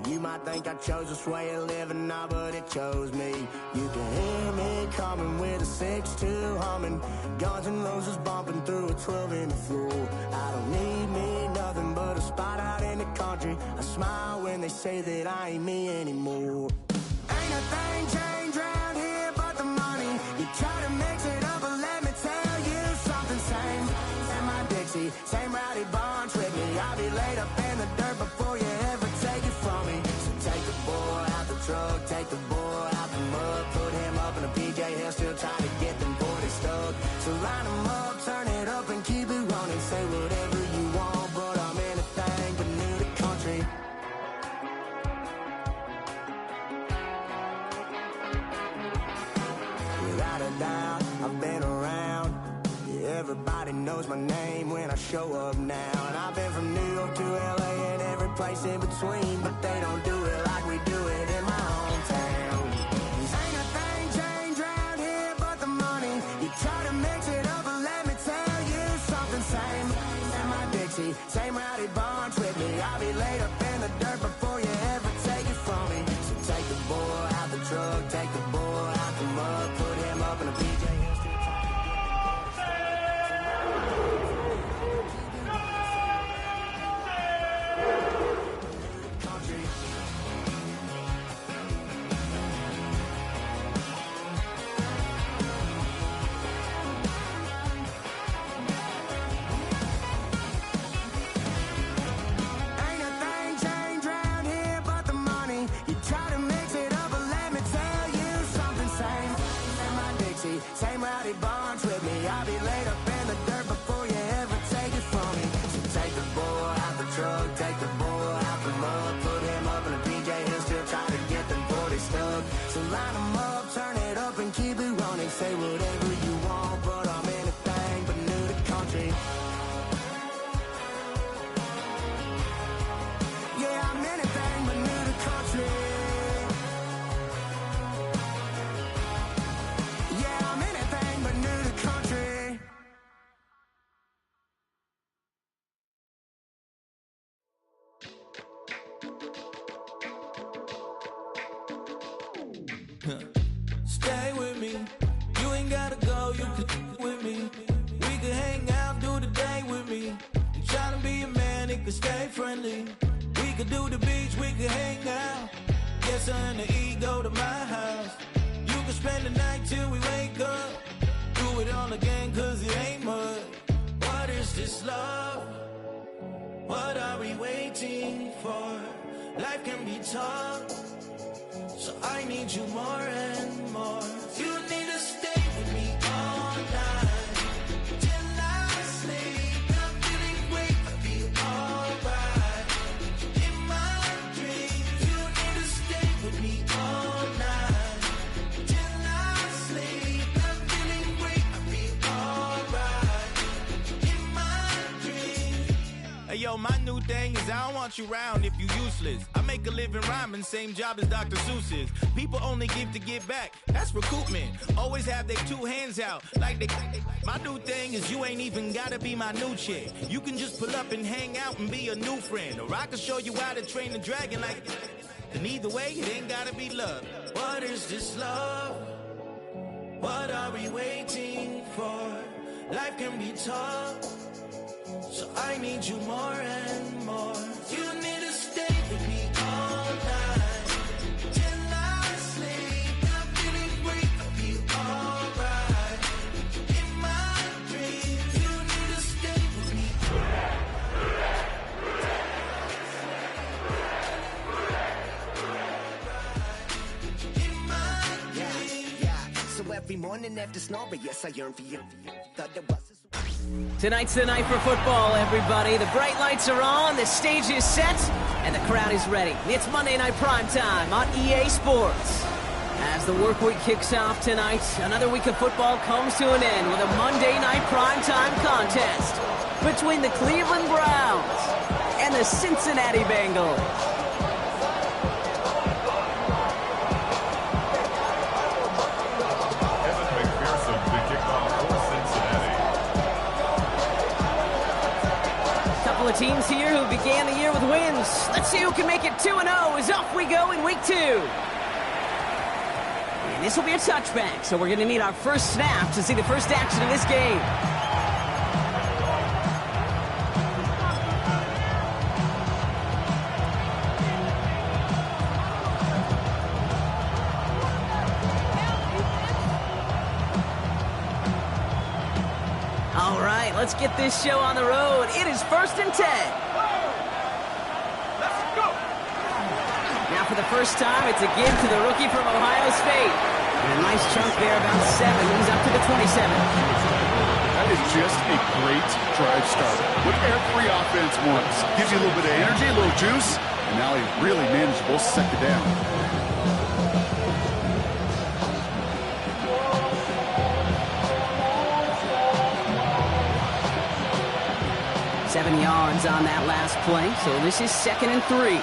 You might think I chose this way of living now, but it chose me. You can hear me coming with a 6-2 humming, Guns N' Roses bumping through a 12 in the floor. I don't need me nothing but a spot out in the country. I smile when they say that I ain't me anymore. Ain't a thing changed around here but the money. You try to mix it up, but let me tell you something. Same in my Dixie, same rowdy bunch with me. I'll be laid up in the dirt before you ever take it from me. So take the boy out the truck, take the boy out the mud, put him up in a PJ Hill, still trying to get them 40 stuck. So line him up, turn it up and keep it running. Say whatever you want, but I'm anything but new to country. Without a doubt, I've been around. Yeah, everybody knows my name when I show up now. And I've been from New York to LA and every place in between, but they don't do it like we do it in my hometown. Ain't a thing changed around here but the money. You try to mix it up, but let me tell you something. Same in my Dixie, same rowdy bunch with me. I'll be laid up in the dirt before you ever take it from me. So take the boy out the truck, take the boy out the mud, put him up in a PJ. Same rowdy bunch with me. I'll be laid up in the dirt before you ever take it from me. So take the boy out the truck, take the boy out the mud, put him up in a PJ Hill, still trying to get them 40 stuck. So line him up, turn it up and keep it running. Say whatever you want, but I'm anything but new to country. Yeah, I'm anything but new to country. Stay with me, you ain't gotta go, you can with me. We could hang out, do the day with me. I'm trying to be a man, it could stay friendly. We could do the beach, we could hang out. Get something to eat, go to my house. You could spend the night till we wake up. Do it all again, cause it ain't mud. What is this love? What are we waiting for? Life can be tough, so I need you more and more. You need to stay with me all night till I sleep. I'm feeling great, I'll be alright. In my dreams, you need to stay with me all night till I sleep. I'm feeling great, I'll be alright. In my dreams. Hey yo, my new thing is I don't want you around if you useless. I make a living rhyming, same job as Dr. Seuss's. People only give to get back, that's recoupment. Always have their two hands out, like they. My new thing is you ain't even gotta be my new chick. You can just pull up and hang out and be a new friend. Or I can show you how to train a dragon like. And either way, it ain't gotta be love. What is this love? What are we waiting for? Life can be tough, so I need you more and more. You need to stay with me all night till I sleep. I'm feeling great, I'll be alright. In my dreams, you need to stay with me. In my dreams. Yeah. So every morning after snoring, yes, I yearn for you. Thought there was Tonight's the night for football, everybody. The bright lights are on, the stage is set, and the crowd is ready. It's Monday Night Primetime on EA Sports. As the work week kicks off tonight, another week of football comes to an end with a Monday Night Primetime contest between the Cleveland Browns and the Cincinnati Bengals. Teams here who've began the year with wins. Let's see who can make it 2-0 as off we go in week 2. And this will be a touchback, so we're going to need our first snap to see the first action of this game. All right, let's get this show on the road. It is 1st and 10. Now for the first time, it's a give to the rookie from Ohio State. And a nice chunk there, about 7. He's up to the 27. That is just a great drive start. What every offense wants. Gives you a little bit of energy, a little juice, and now a really manageable 2nd down. 7 yards on that last play, so this is 2nd and 3.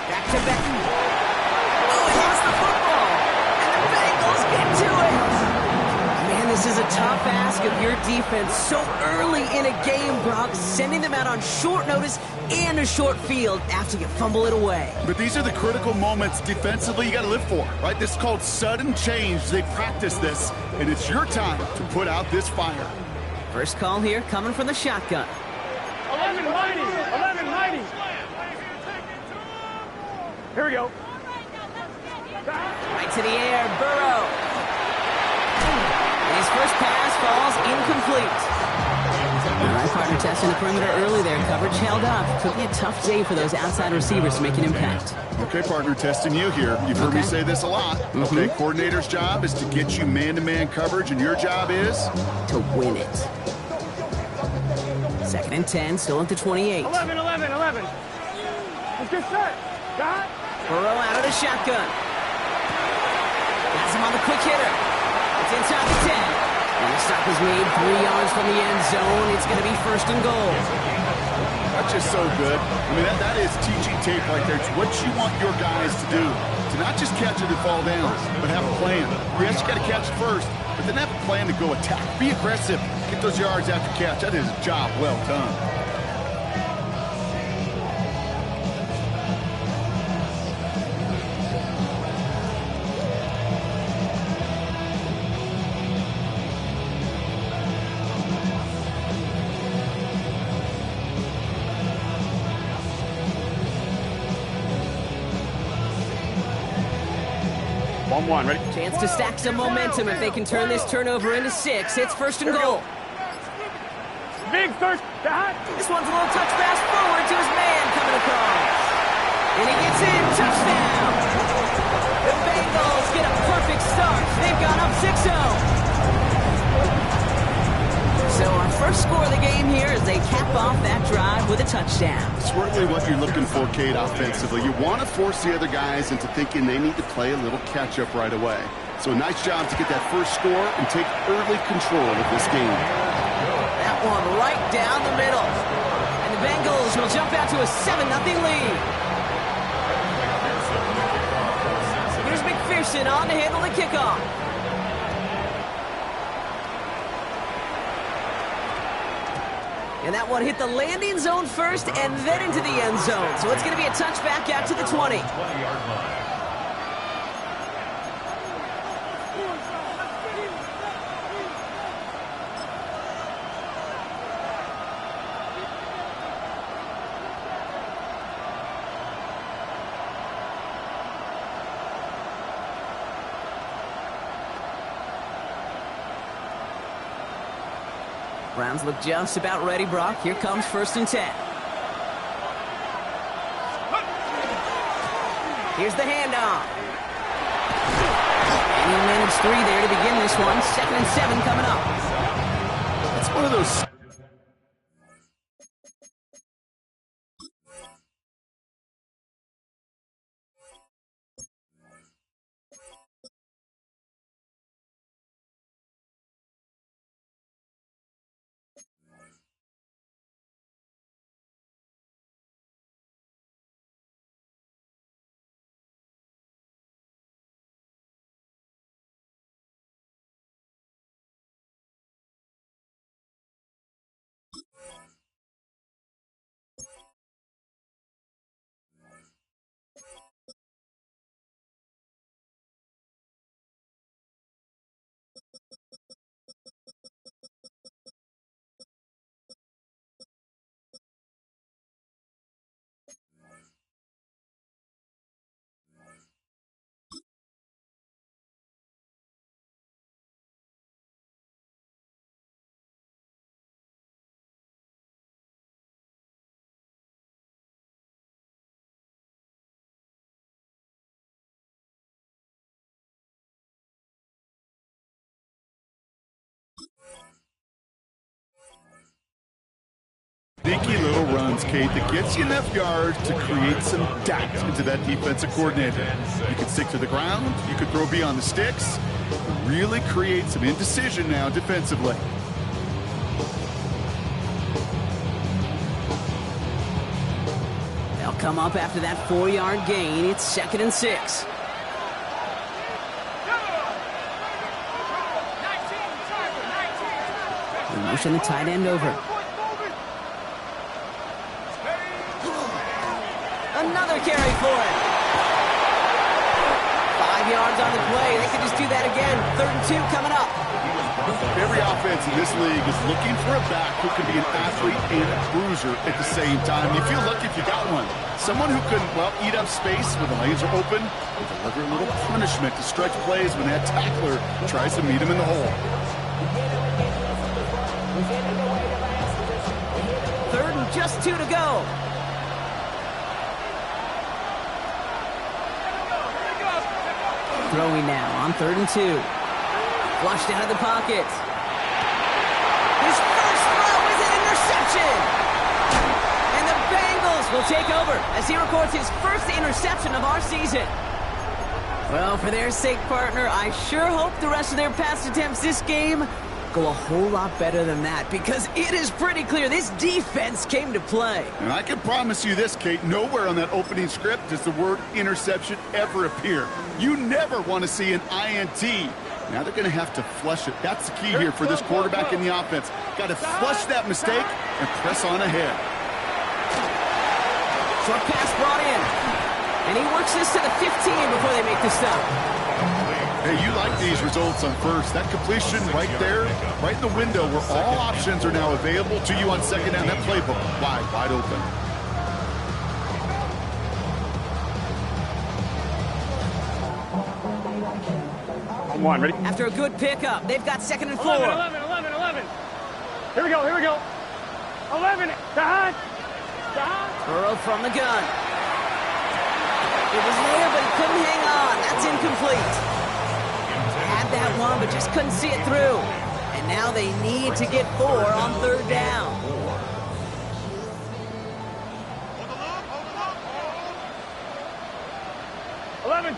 Back to back. Oh, he lost the football, and the Bengals get to it. Man, this is a tough ask of your defense so early in a game, Brock, sending them out on short notice and a short field after you fumble it away. But these are the critical moments defensively you got to live for, right? This is called sudden change. They practice this, and it's your time to put out this fire. First call here coming from the shotgun. 11 mighty. Here we go. Right to the air, Burrow. And his first pass falls incomplete. All right, partner testing the perimeter early there. Coverage held up. Could be a tough day for those outside receivers to make an impact. Okay, partner, testing you here. You've heard me say this a lot. Okay, coordinator's job is to get you man-to-man coverage, and your job is? To win it. 2nd and 10, still at the 28. 11. Let's get set. Got? Burrow out of the shotgun. Has him on the quick hitter. It's inside the 10. And the stop is made 3 yards from the end zone. It's going to be 1st and goal. That's just so good. I mean, that is teaching tape right there. It's what you want your guys to do. To not just catch it and fall down, but have a plan. Yes, you got to catch it first, but then have a plan to go attack. Be aggressive. Get those yards after catch. That is a job well done. One, ready? Chance to stack some momentum if they can turn this turnover into 6. It's 1st and goal. Big thirst. Got? This one's a little touch pass forward to his man coming across. And he gets in. Touchdown. The Bengals get a perfect start. They've gone up 6-0. So our first score of the game here as they cap off that drive with a touchdown. Certainly what you're looking for, Kate, offensively. You want to force the other guys into thinking they need to play a little catch-up right away. So a nice job to get that first score and take early control of this game. That one right down the middle. And the Bengals will jump out to a 7-0 lead. Here's McPherson on to handle the kickoff. And that one hit the landing zone first and then into the end zone. So it's going to be a touchback out to the 20. Browns look just about ready, Brock. Here comes 1st and 10. Here's the handoff. And he'll manage 3 there to begin this one. 2nd and 7 coming up. It's one of those sequence, Kate, that gets you enough yards to create some doubt into that defensive coordinator. You can stick to the ground, you could throw beyond the sticks, really create some indecision now defensively. They'll come up after that 4-yard gain. It's 2nd and 6. They motion the tight end over. Another carry for it. 5 yards on the play. They could just do that again. 3rd and 2 coming up. Every offense in this league is looking for a back who can be an athlete and a bruiser at the same time. You feel lucky if you got one. Someone who can, well, eat up space when the lanes are open and deliver a little punishment to stretch plays when that tackler tries to meet him in the hole. 3rd and just 2 to go. Throwing now on 3rd and 2. Flushed out of the pocket. His first throw is an interception. And the Bengals will take over as he records his first interception of our season. Well, for their sake, partner, I sure hope the rest of their pass attempts this game go a whole lot better than that, because it is pretty clear this defense came to play. And I can promise you this, Kate, nowhere on that opening script does the word interception ever appear. You never want to see an INT. Now they're going to have to flush it. That's the key here for this quarterback in the offense. Got to flush that mistake and press on ahead. Short pass brought in. And he works this to the 15 before they make the stop. Hey, you like these results on first. That completion right there, right in the window where all options are now available to you on 2nd down. That playbook wide open. On 1, ready? After a good pickup, they've got 2nd and 4. 11. Here we go. 11. Burrow from the gun. It was there, but he couldn't hang on. That's incomplete. Had that one, but just couldn't see it through. And now they need to get 4 on 3rd down.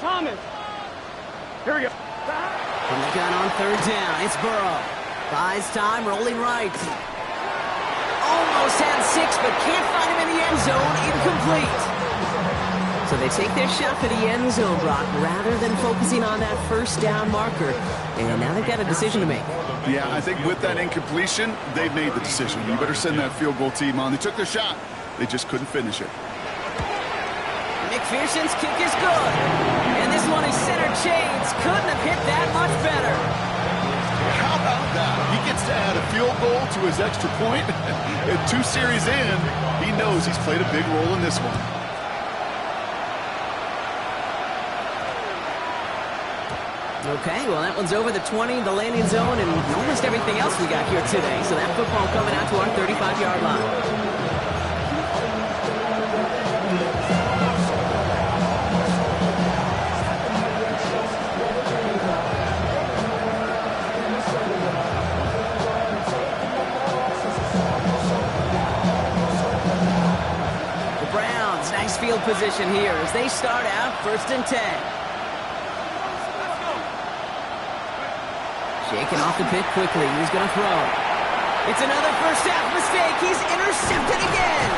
Thomas. Here we go. From the gun on 3rd down, it's Burrow. Buys time, rolling right. Almost had 6, but can't find him in the end zone. Incomplete. So they take their shot for the end zone, Brock, rather than focusing on that 1st down marker. And now they've got a decision to make. Yeah, I think with that incompletion, they've made the decision. You better send that field goal team on. They took their shot. They just couldn't finish it. McPherson's kick is good. And this one is center change. Couldn't have hit that much better. How about that? He gets to add a field goal to his extra point. And 2 series in, he knows he's played a big role in this one. Okay, well, that one's over the 20, the landing zone, and almost everything else we got here today. So that football coming out to our 35-yard line. The Browns, nice field position here as they start out 1st and 10. Shaking off the pick quickly. He's going to throw. It's another first half mistake. He's intercepted again.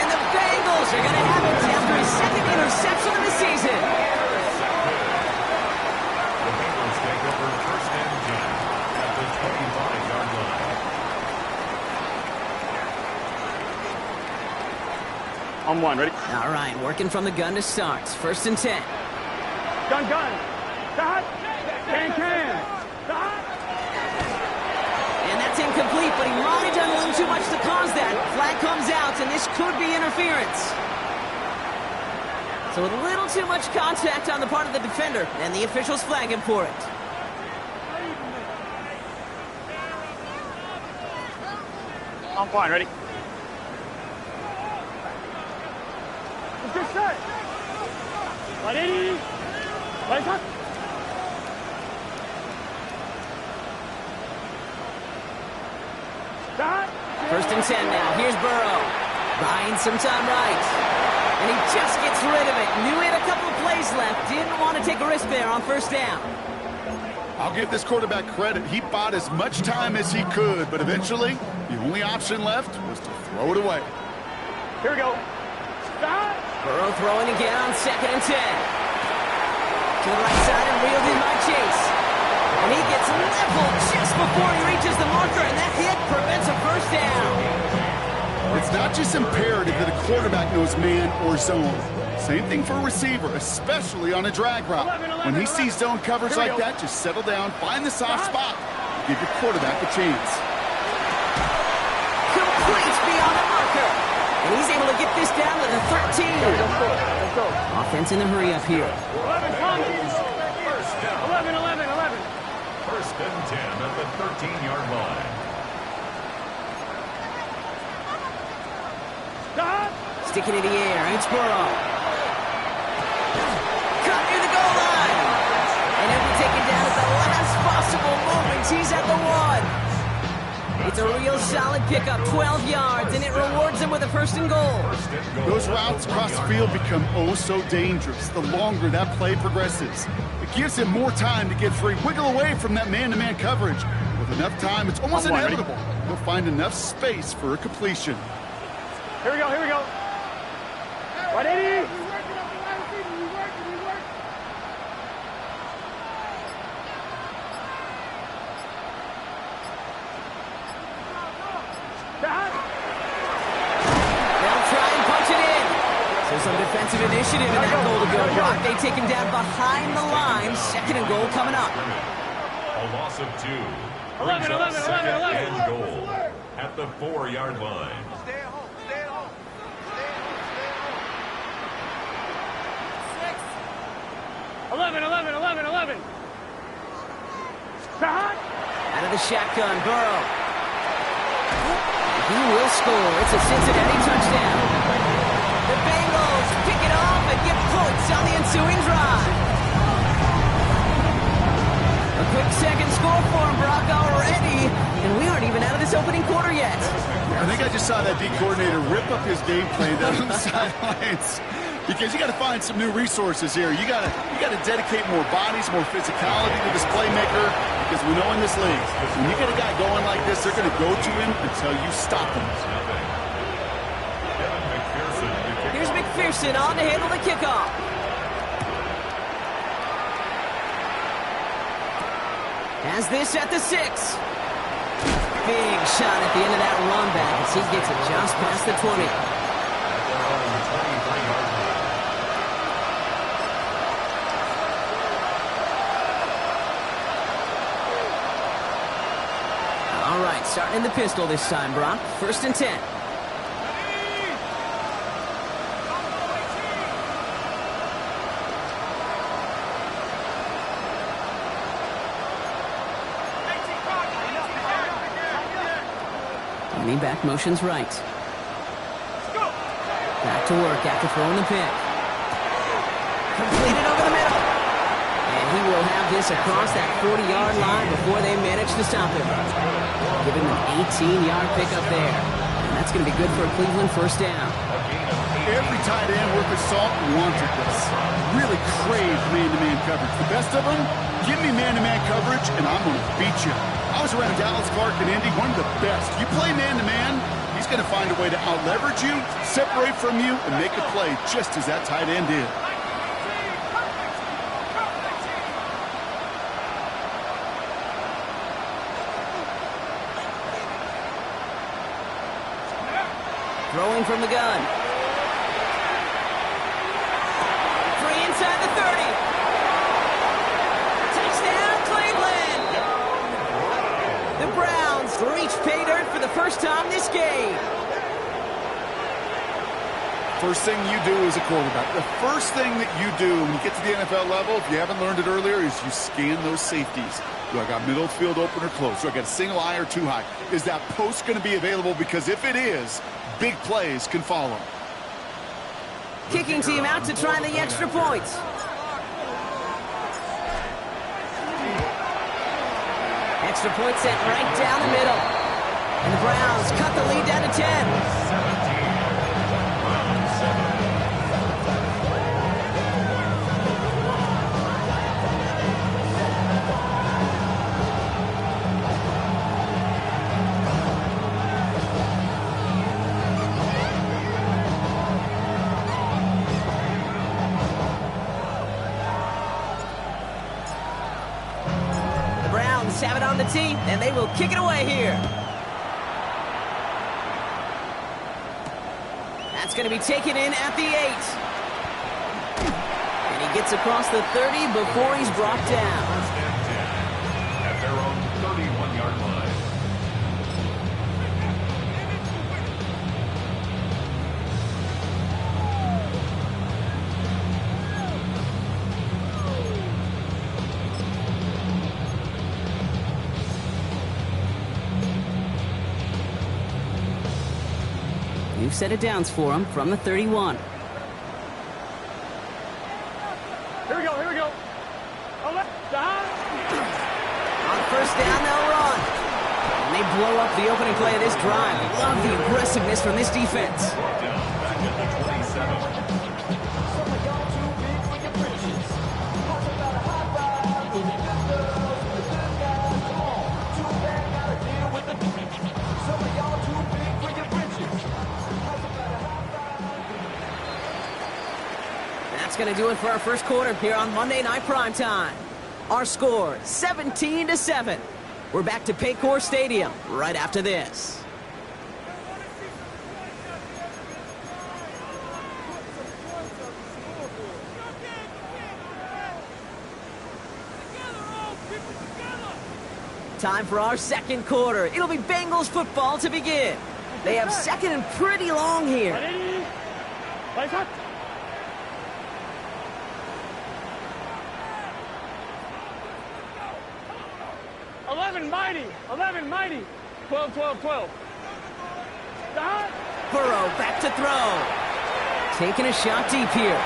And the Bengals are going to have it after his 2nd interception of the season. The Bengals take over 1st and 10 at the 25-yard line. On 1, ready? All right, working from the gun to start. 1st and 10. Gun. Stop. Can. And that's incomplete, but he might have done a little too much to cause that. Flag comes out, and this could be interference. So a little too much contact on the part of the defender, and the officials flag him for it. On 1, ready? Let's get set. Ready? Lights up. First and 10 now. Here's Burrow. Buying some time right. And he just gets rid of it. Knew he had a couple of plays left. Didn't want to take a risk there on first down. I'll give this quarterback credit. He bought as much time as he could, but eventually, the only option left was to throw it away. Here we go. Stop. Burrow throwing again on 2nd and 10. To the right side and reeled in by Chase. And he gets leveled just before he reaches the marker, and that hit prevents a first down. It's not just imperative that a quarterback knows man or zone. Same thing for a receiver, especially on a drag route. When he sees zone coverage like that, just settle down, find the soft spot, give your quarterback a chance. Complete beyond the marker. And he's able to get this down to the 13. Let's go. Offense in the hurry up here. 11, Tommy. 11. First and 10 at the 13-yard line. Stop. Sticking it in the air. It's Burrow. Cut near the goal line. And he'll be taken down at the last possible moment. He's at the 1. It's a real solid pickup, 12 yards, and it rewards him with a first and goal. Those routes across the field become oh so dangerous the longer that play progresses. It gives him more time to get free, wiggle away from that man-to-man coverage. With enough time, it's almost inevitable. He'll find enough space for a completion. Here we go. Right, Eddie. Some defensive initiative in that goal to go. Brock, they take him down behind the line. 2nd and goal coming up. A loss of 2. 11. Second and goal at the 4-yard line. Stay at home. 11. Stop. Out of the shotgun, Burrow. He will score. It's a Cincinnati touchdown. The Bengals pick it off and get points on the ensuing drive. A quick second score for him, Brock, already. And we aren't even out of this opening quarter yet. I think I just saw that D coordinator rip up his game plan down on the sidelines. Because you got to find some new resources here. You got to dedicate more bodies, more physicality to this playmaker. Because we know in this league, when you get a guy going like this, they're going to go to him until you stop him. Here's McPherson on to handle the kickoff. Has this at the 6. Big shot at the end of that run back as he gets it just past the 20. All right, starting in the pistol this time, Brock. 1st and 10. Running back motions right. Back to work after throwing the pick. Completed over the middle. And he will have this across that 40-yard line before they manage to stop him. Giving him an 18-yard pickup there. And that's going to be good for a Cleveland first down. Every tight end worth his salt wanted this. Really craved man-to-man coverage. The best of them, give me man-to-man coverage, and I'm going to beat you. I was around Dallas, Clark, and Indy, one of the best. You play man-to-man, he's going to find a way to out-leverage you, separate from you, and make a play just as that tight end did. Throwing from the gun. Free inside the 30. Touchdown, Cleveland! The Browns reach pay dirt for the first time this game. First thing you do as a quarterback, the first thing that you do when you get to the NFL level, if you haven't learned it earlier, is you scan those safeties. Do I got middle field open or close? Do I got a single eye or too high? Is that post going to be available? Because if it is, big plays can follow. Kicking team out to try the extra points. Extra point set right down the middle. And the Browns cut the lead down to 10. have it on the tee, and they will kick it away here. That's going to be taken in at the 8. And he gets across the 30 before he's brought down. First and 10 at their own 31-yard line. New set of downs for him from the 31. Here we go, here we go. Oh, left, On first down, they'll run. And they blow up the opening play of this drive. Love the aggressiveness from this defense. Brought down back at the 27. That's going to do it for our first quarter here on Monday Night Primetime. Our score, 17-7. We're back to Paycor Stadium right after this. Time for our second quarter. It'll be Bengals football to begin. They have second and pretty long here. Place up. Eleven mighty. 12. Burrow back to throw. Taking a shot deep here.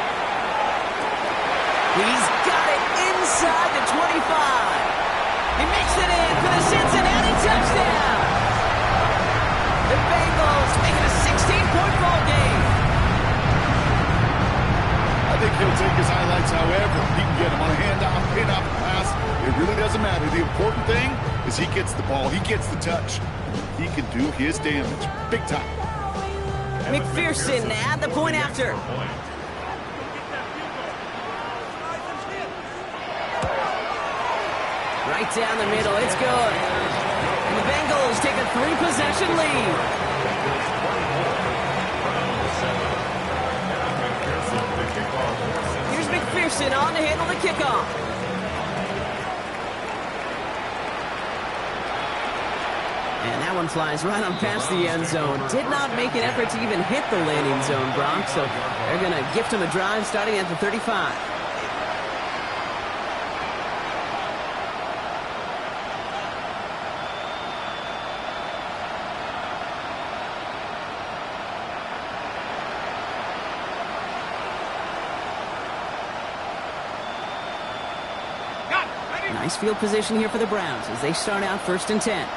He's got it inside the 25. He makes it in for the Cincinnati touchdown. The Bengals making a 16-point ball game. I think he'll take his highlights however he can get them on a handoff, pin-up, pass. It really doesn't matter. The important thing is he gets the ball, he gets the touch. He can do his damage. Big time. McPherson at the point after. Right down the middle, it's good. And the Bengals take a 3-possession lead. Here's McPherson on to handle the kickoff. And that one flies right on past the end zone. Did not make an effort to even hit the landing zone, Brock. So they're going to gift him a drive starting at the 35. Nice field position here for the Browns as they start out 1st and 10.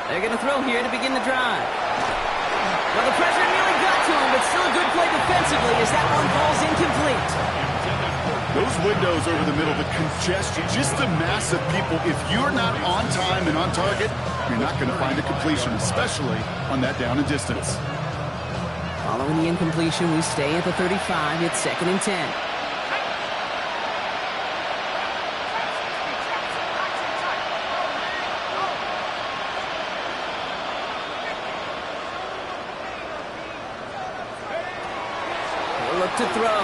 They're going to throw here to begin the drive. Well, the pressure nearly got to him, but still a good play defensively as that one falls incomplete. Those windows over the middle, the congestion, just the mass of people. If you're not on time and on target, you're not going to find a completion, especially on that down and distance. Following the incompletion, we stay at the 35. It's 2nd and 10. Look to throw.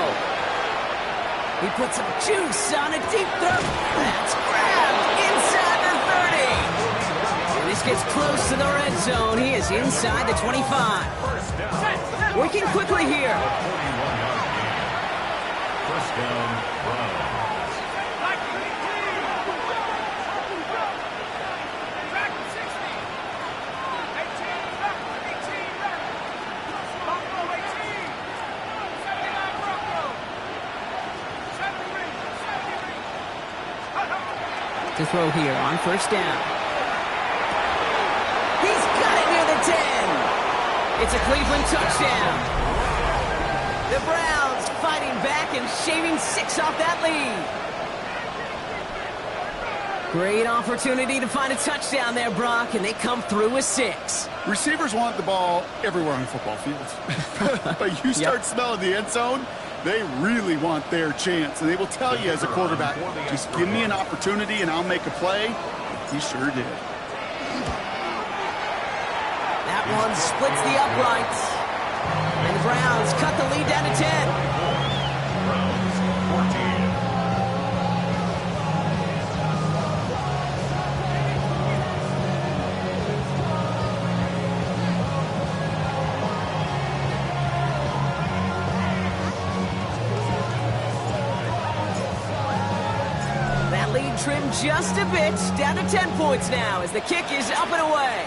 He puts some juice on a deep throw. That's grabbed inside the 30. And this gets close to the red zone. He is inside the 25. Working quickly here. First down, Browns. To throw here on 1st down. He's got it near the 10. It's a Cleveland touchdown. The Browns fighting fighting back and shaving 6 off that lead. Great opportunity to find a touchdown there, Brock, and they come through with 6. Receivers want the ball everywhere on football fields. But you start smelling the end zone, they really want their chance. And they will tell you as a quarterback, just give me an opportunity and I'll make a play. He sure did. That one splits the uprights. And the Browns cut the lead down to 10. Browns 14. Trimmed just a bit, down to 10 points now as the kick is up and away.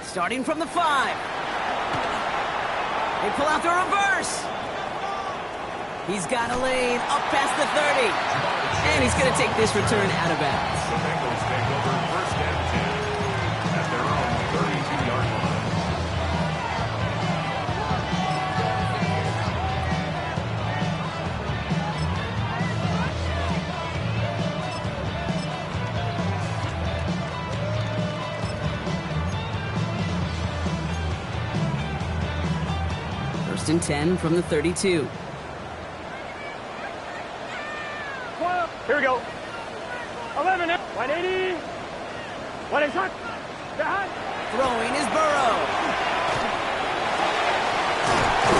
Starting from the 5. They pull out the reverse. He's got a lane up past the 30. And he's going to take this return out of bounds. The Bengals take over first and 10 at their own 32-yard line. First and 10 from the 32. Here we go. 11, 180. 180 shot. Throwing is Burrow.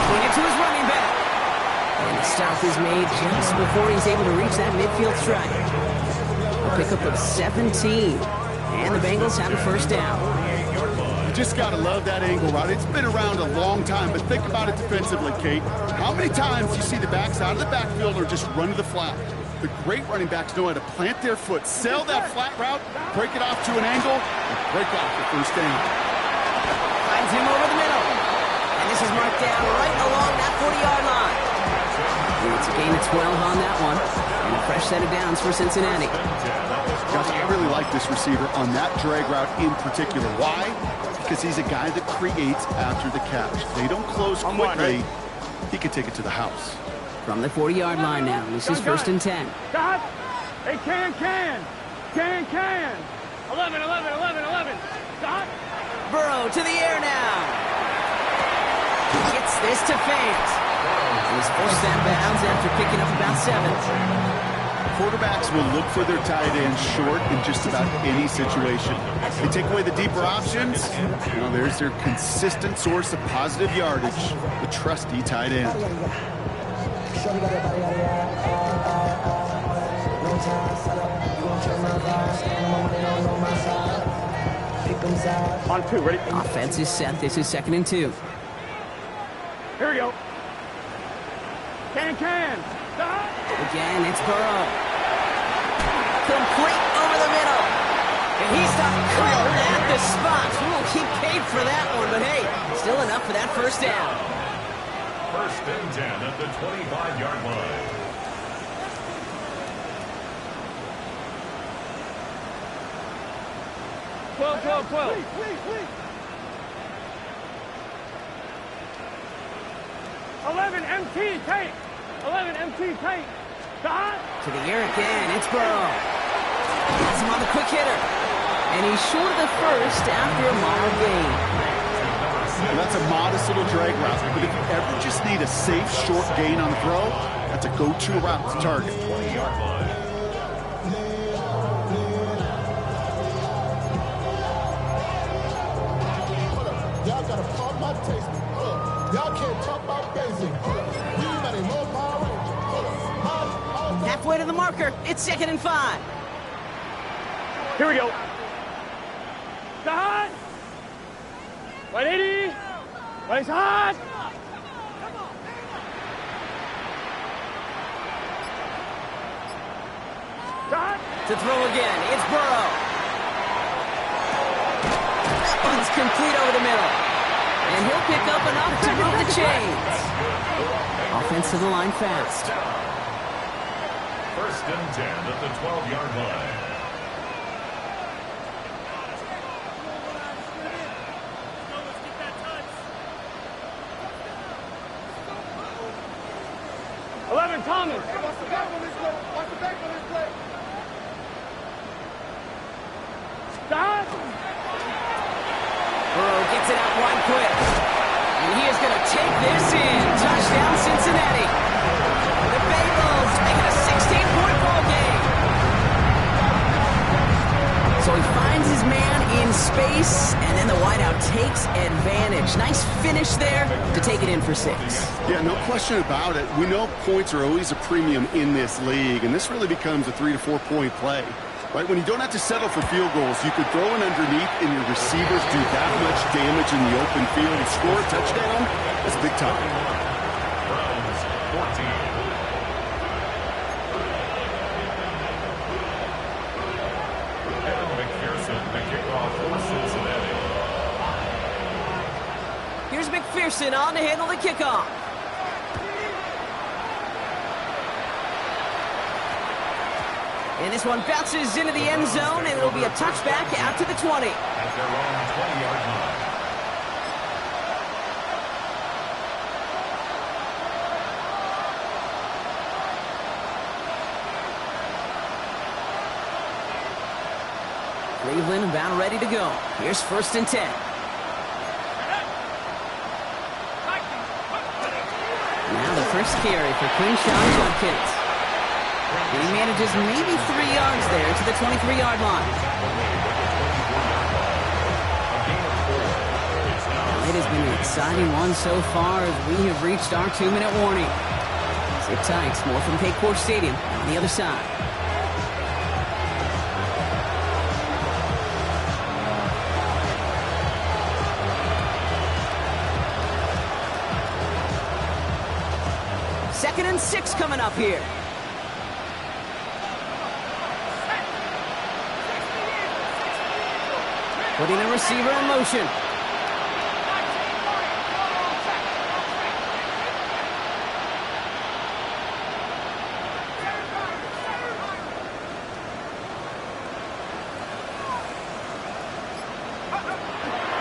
Bring it to his running back. And the stop is made just before he's able to reach that midfield strike. A pickup of 17. And the Bengals have a first down. You just got to love that angle route. It's been around a long time, but think about it defensively, Kate. How many times you see the backs out of the backfield or just run to the flat? The great running backs know how to plant their foot, sell that flat route, break it off to an angle, and break off the first down. Finds him over the middle. And this is marked down right along that 40-yard line. And it's a gain of 12 on that one. And a fresh set of downs for Cincinnati. Guys, I really like this receiver on that drag route in particular. Why? Because he's a guy that creates after the catch. They don't close quickly. He can take it to the house. From the 40-yard line now, this is first and 10. Got. Hey, can. 11. Got. Burrow to the air now. Gets this to Fant. He's forced that bounds after picking up about 7. Quarterbacks will look for their tight end short in just about any situation. They take away the deeper options. Well, there's their consistent source of positive yardage, the trusty tight end. On 2, ready? Offense is set. This is second and 2. Here we go. Can. Again, it's Burrow. Complete over the middle. And he's caught at the spot. We won't keep paid for that one, but hey, still enough for that first down. First and 10 at the 25-yard line. Wait. 11 MT tape. 11 MT tape. To the air again, it's Burrow. Gets him on the quick hitter. And he's short of the first after a mild gain. And that's a modest little drag route. But if you ever just need a safe, short gain on the throw, that's a go-to route to target. 20-yard line. Y'all gotta pump my taste. Y'all can't talk about basic. Anybody more Power Ranger? Halfway to the marker. It's second and 5. Here we go. Hot. 180. Race hot. To throw again, it's Burrow. That one's complete over the middle. And he'll pick up enough to move the chains. Offense to the line fast. First and 10 at the 12-yard line. Tomlin. Watch the back on this play. Watch the back on this play. Stop. Burrow gets it out wide quick. And he is going to take this in. Touchdown, Cincinnati. The Bengals make it a 16-point ball game. So he finds his man in space, and then the wideout takes advantage. Nice finish there to take it in for 6. Yeah, no question about it. We know points are always a premium in this league, and this really becomes a 3 to 4 point play. Right, when you don't have to settle for field goals, you could throw it underneath and your receivers do that much damage in the open field and score a touchdown. That's big time. Browns 14. Evan McPherson, the kickoff for Cincinnati. Here's McPherson on to handle the kickoff. And this one bounces into the end zone, and it'll be a touchback out to the 20. At their own 20-yard line. Cleveland about ready to go. Here's 1st and 10. Now the first carry for Quinshon Judkins. He manages maybe 3 yards there to the 23-yard line. It has been an exciting one so far as we have reached our 2-minute warning. Sit tight, more from Paycor Stadium on the other side. Second and 6 coming up here. Putting the receiver in motion.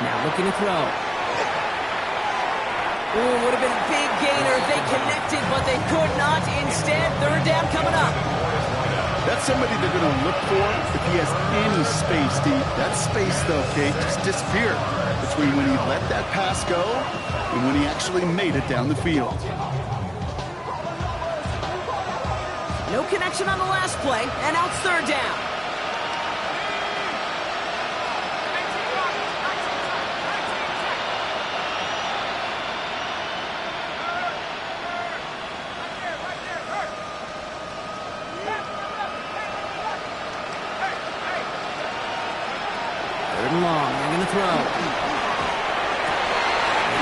Now looking to throw. Ooh, would have been a big gainer if they connected, but they could not. Instead, 3rd down coming up. That's somebody they're going to look for if he has any space deep. That space, though, Kate, just disappeared between when he let that pass go and when he actually made it down the field. No connection on the last play, and now it's 3rd down. Long, they're going to throw.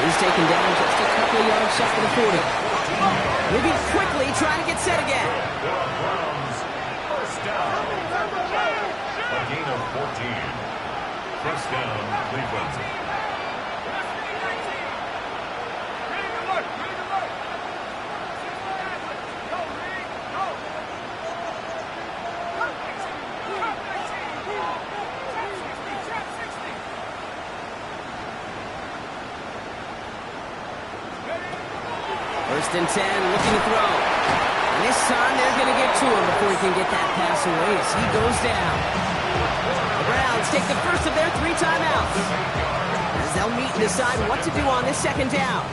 He's taken down just a couple of yards short of the 40. Moving quickly, trying to get set again. Browns, 1st down. A gain of 14. 1st down, Cleveland. First and 10, looking to throw. And this time they're going to get to him before he can get that pass away as he goes down. The Browns take the first of their 3 timeouts as they'll meet and decide what to do on this 2nd down.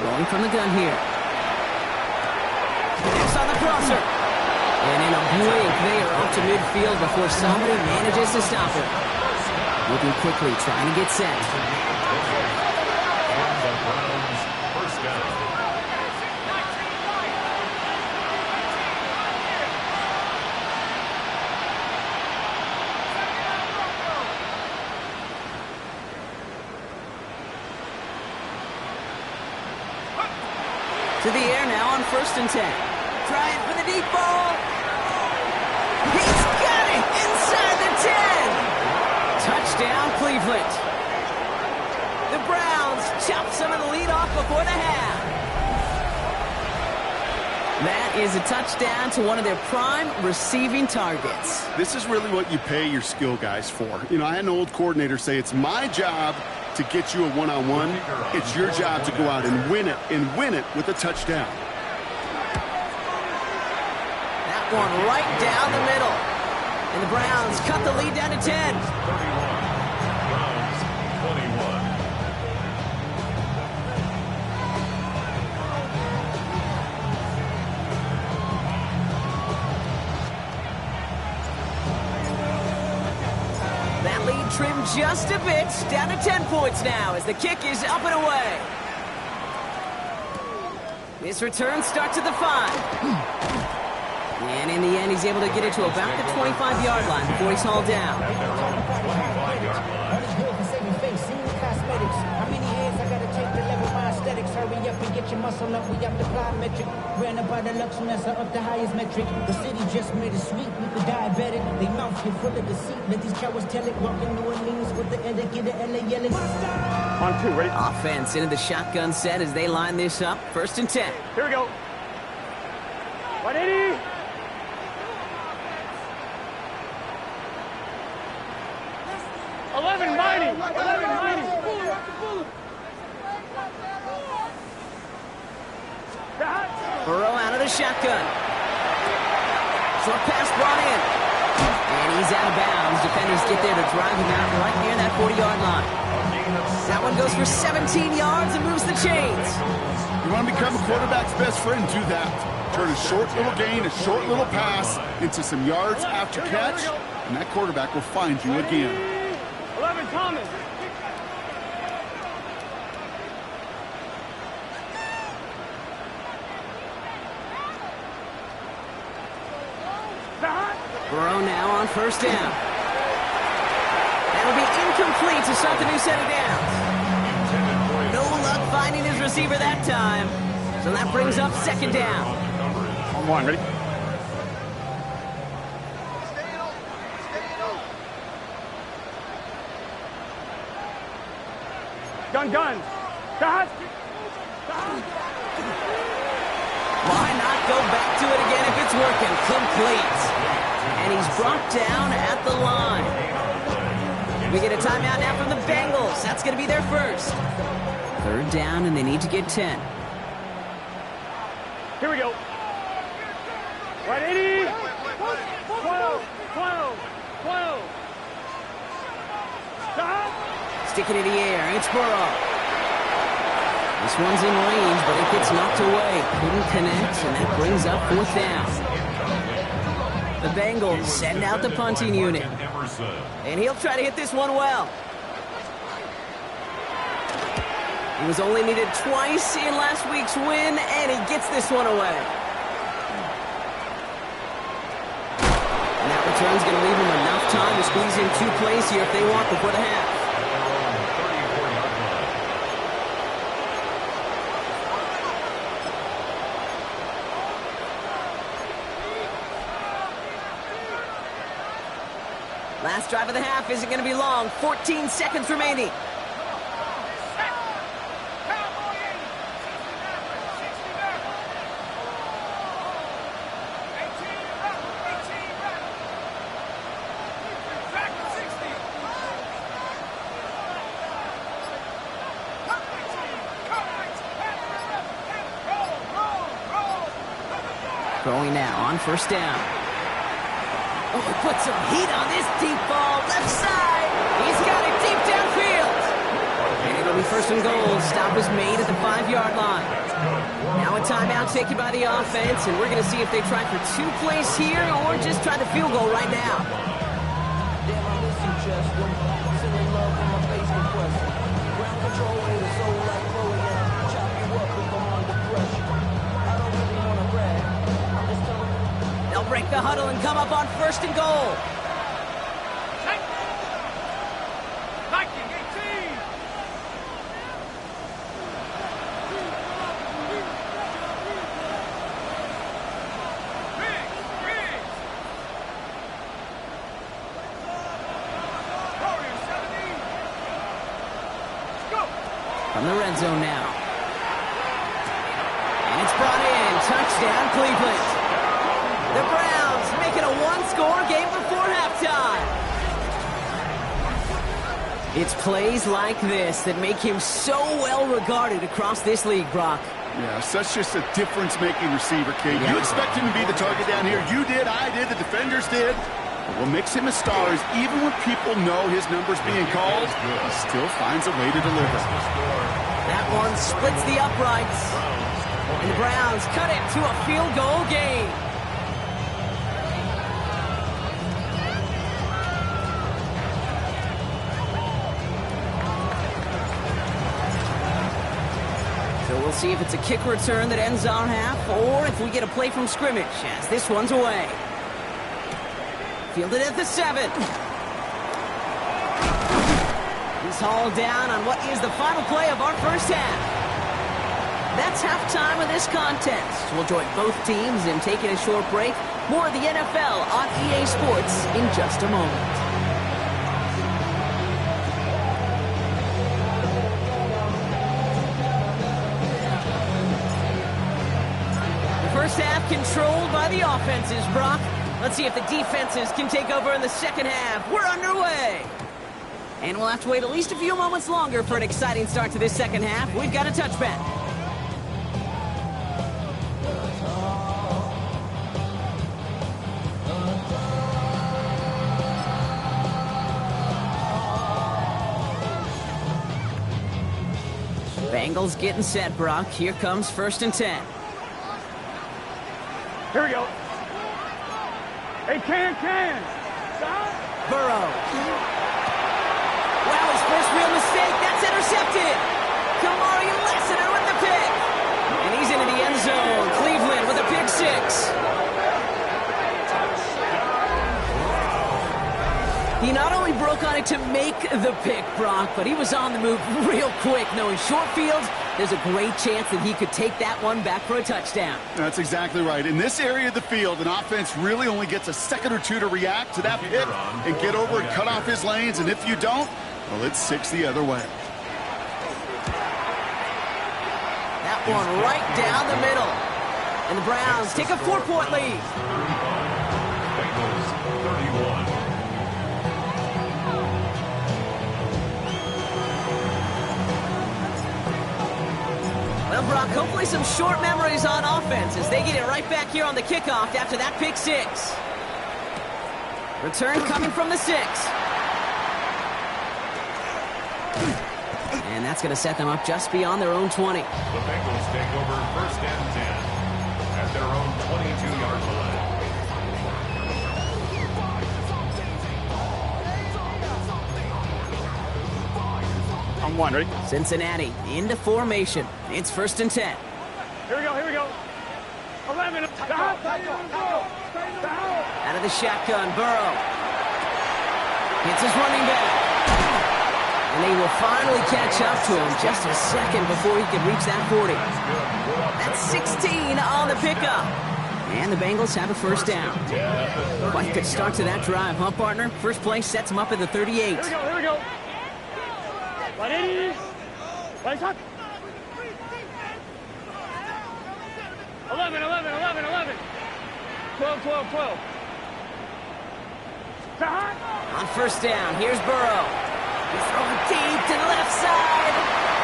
Throwing from the gun here. On the crosser. And in a blink, they are up to midfield before somebody manages to stop him. Moving quickly, trying to get set. And the Browns, 1st down. To the air now on 1st and 10. Trying for the deep ball. He's got it inside the 10. Touchdown, Cleveland. The Browns chop some of the lead off before the half. That is a touchdown to one of their prime receiving targets. This is really what you pay your skill guys for. You know, I had an old coordinator say it's my job to get you a one-on-one. It's your job to go out and win it with a touchdown. That one right down the middle. And the Browns cut the lead down to 10. 31. Browns 21. That lead trimmed just a bit, down to 10 points now as the kick is up and away. This return starts at the 5. And in the end, he's able to get it to about the 25-yard line before he's hauled down. Hurry up and get your muscle up, we up the plyometric. Ran up by the lux, and that's up the highest metric. The city just made it sweet, we could diabetic. They mouth get full of deceit, let these cowards tell it. Walking New Orleans with the end, get the LA yelling. On 2, ready? Offense into the shotgun set as they line this up. 1st and 10. Here we go. 180. Burrow out of the shotgun. Short pass brought in. And he's out of bounds. Defenders get there to drive him out right near that 40-yard line. That one goes for 17 yards and moves the chains. You want to become a quarterback's best friend, do that. Turn a short little gain, a short little pass into some yards after catch, and that quarterback will find you again. 11, Thomas. Burrow now on 1st down. That'll be incomplete to start the new set of downs. No luck finding his receiver that time. So that brings up 2nd down. On 1, ready? Gun. Dot. Why not go back to it again if it's working? Complete. And he's brought down at the line. We get a timeout now from the Bengals. That's going to be their first. 3rd down, and they need to get 10. Here we go. 180. 12. Stop. Sticking in the air. It's Burrow. This one's in range, but it gets knocked away. Couldn't connect, and that brings up 4th down. The Bengals send out the punting unit. And he'll try to hit this one well. He was only needed twice in last week's win, and he gets this one away. And that return's going to leave him enough time to squeeze in 2 plays here if they want before the half. Last drive of the half isn't going to be long. 14 seconds remaining. Throwing now on 1st down. Oh, put some heat on this deep ball. Left side. He's got it deep downfield. And it'll be 1st and goal. Stop is made at the 5-yard line. Now a timeout taken by the offense, and we're going to see if they try for 2 plays here or just try the field goal right now. They'll break the huddle and come up on 1st and goal. From the red zone now. And it's brought in. Touchdown, Cleveland. The Browns make it a one-score game before halftime. It's plays like this that make him so well regarded across this league, Brock. Yeah, such just a difference-making receiver, Kate. Yeah. You expect him to be the target down here. You did, I did, the defenders did. But what makes him a star is even when people know his number's being called, he still finds a way to deliver. That one splits the uprights. And the Browns cut it to a field goal game. So we'll see if it's a kick return that ends our half, or if we get a play from scrimmage, as this one's away. Fielded at the 7. He's hauled down on what is the final play of our first half. That's halftime of this contest. We'll join both teams in taking a short break. More of the NFL on EA Sports in just a moment. First half controlled by the offenses, Brock. Let's see if the defenses can take over in the second half. We're underway. And we'll have to wait at least a few moments longer for an exciting start to this second half. We've got a touchback. Bengals getting set, Brock. Here comes 1st and 10. Here we go. Hey, can. Burrow. Wow, his first real mistake. That's intercepted. Kamari Lassiter with the pick. And he's into the end zone. Cleveland with a pick 6. He not only broke on it to make the pick, Brock, but he was on the move real quick, knowing short field, there's a great chance that he could take that one back for a touchdown. That's exactly right. In this area of the field, an offense really only gets a second or two to react to that pick and get over and cut off his lanes. And if you don't, well, it's 6 the other way. That one right down the middle. And the Browns take a 4-point lead. Bengals 31. Well, Brock, hopefully some short memories on offense as they get it right back here on the kickoff after that pick 6. Return coming from the 6. And that's going to set them up just beyond their own 20. The Bengals take over 1st and 10 at their own 22-yard line. I'm one, ready? Cincinnati into formation. It's 1st and 10. Here we go. 11. Out of the shotgun, Burrow. Hits his running back. And they will finally catch up to him just a second before he can reach that 40. That's 16 on the pickup. And the Bengals have a 1st down. Quite a good start to that drive, huh, partner? First play sets him up at the 38. Here we go. 180. 11. 12. On 1st down, here's Burrow. He's throwing deep to the left side.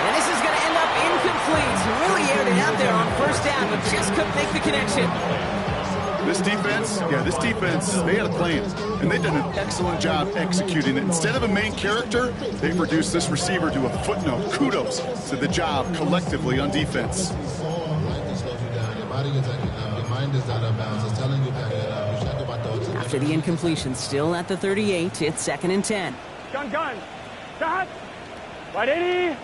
And this is going to end up incomplete. He really aired it out there on 1st down, but just couldn't make the connection. This defense, they had a plan, and they've done an excellent job executing it. Instead of a main character, they've reduced this receiver to a footnote. Kudos to the job collectively on defense. After the incompletion, still at the 38, it's 2nd and 10. Gun. Shot. 180.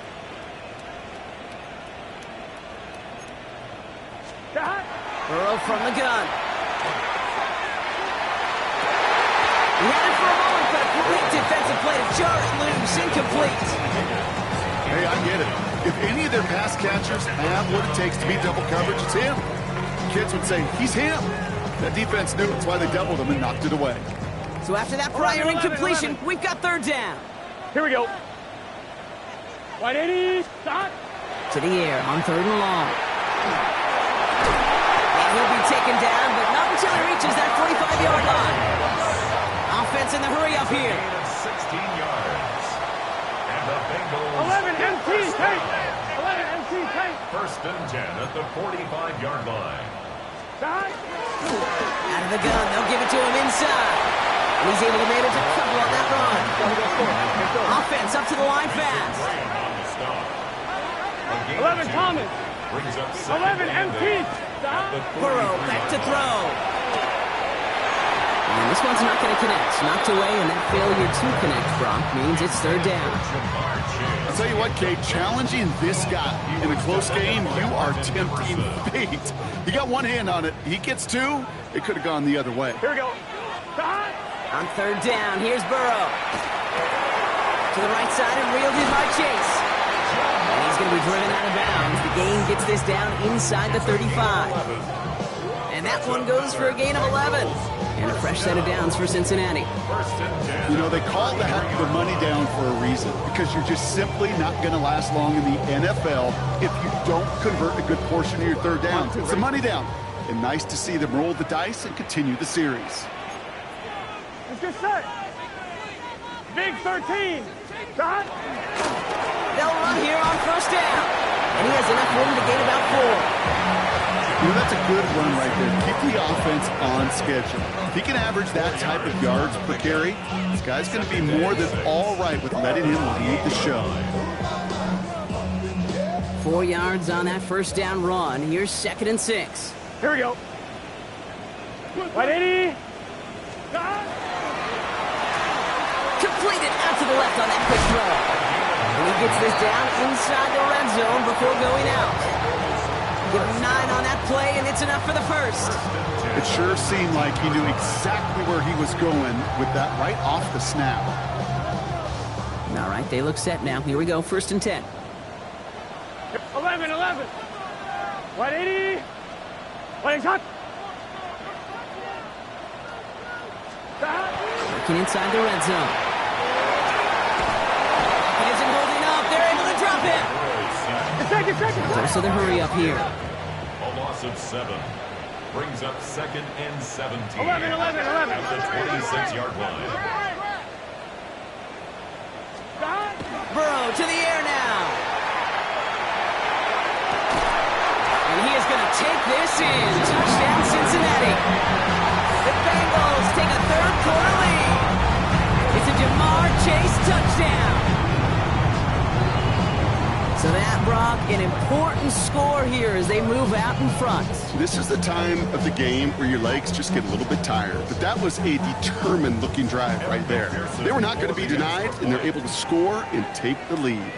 Shot. Burrow from the gun. He had it for a moment, but a great defensive play to jar it loose. Incomplete. Hey, I get it. If any of their pass catchers have what it takes to beat double coverage, it's him. Kids would say, he's him. That defense knew it's why they doubled him and knocked it away. So after that prior incompletion, we've got 3rd down. Here we go. 180. Shot. To the air on 3rd and long. will be taken down, but not until he reaches that 45-yard line. Offense in the hurry up here. 16 yards. And the Bengals. 11 MT, take. 11 MT, take. First and 10 at the 45-yard line. Side. Out of the gun, they'll give it to him inside. And he's able to manage a cover on that run. Offense up to the line fast. 11 Thomas. Brings up 11 MT. Burrow back to throw. And this one's not going to connect. Knocked away, and that failure to connect, Brock, means it's third down. I'll tell you what, Kate, challenging this guy in a close game, you are tempting fate. He got one hand on it. He gets two. It could have gone the other way. Here we go. Side. On third down, here's Burrow. To the right side and reeled in by Chase. And he's going to be driven out of bounds. The gain gets this down inside the 35. And that one goes for a gain of 11. And a fresh set of downs for Cincinnati. You know, they call that the money down for a reason, because you're just simply not going to last long in the NFL if you don't convert a good portion of your third down. It's a money down. And nice to see them roll the dice and continue the series. It's good set. Big 13. Side. They'll run here on first down. And he has enough room to gain about 4. You know, that's a good run right there. Keep the offense on schedule. If he can average that type of yards per carry, this guy's going to be more than all right with letting him lead the show. 4 yards on that first down run. Here's 2nd and 6. Here we go. Right 80. Completed out to the left on that quick throw. And he gets this down inside the red zone before going out. Give him 9 on that play, and it's enough for the first. It sure seemed like he knew exactly where he was going with that right off the snap. All right, they look set now. Here we go, 1st and 10. 11. Right 80. Right shot. Working inside the red zone. He isn't holding up. They're able to drop him. So the hurry up here. A loss of 7. Brings up 2nd and 17. 11. At the 26-yard line. Burrow to the air now. And he is going to take this in. Touchdown, Cincinnati. The Bengals take a third-quarter lead. It's a Jamar Chase touchdown. So that, Brock, an important score here as they move out in front. This is the time of the game where your legs just get a little bit tired. But that was a determined-looking drive right there. They were not going to be denied, and they're able to score and take the lead.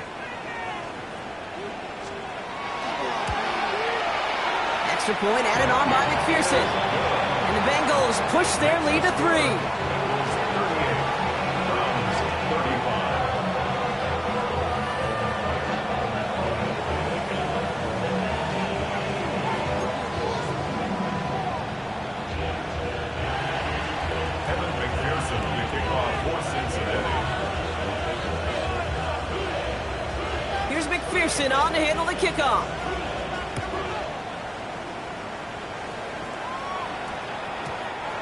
Extra point added on by McPherson. And the Bengals push their lead to 3. McPherson on to handle the kickoff.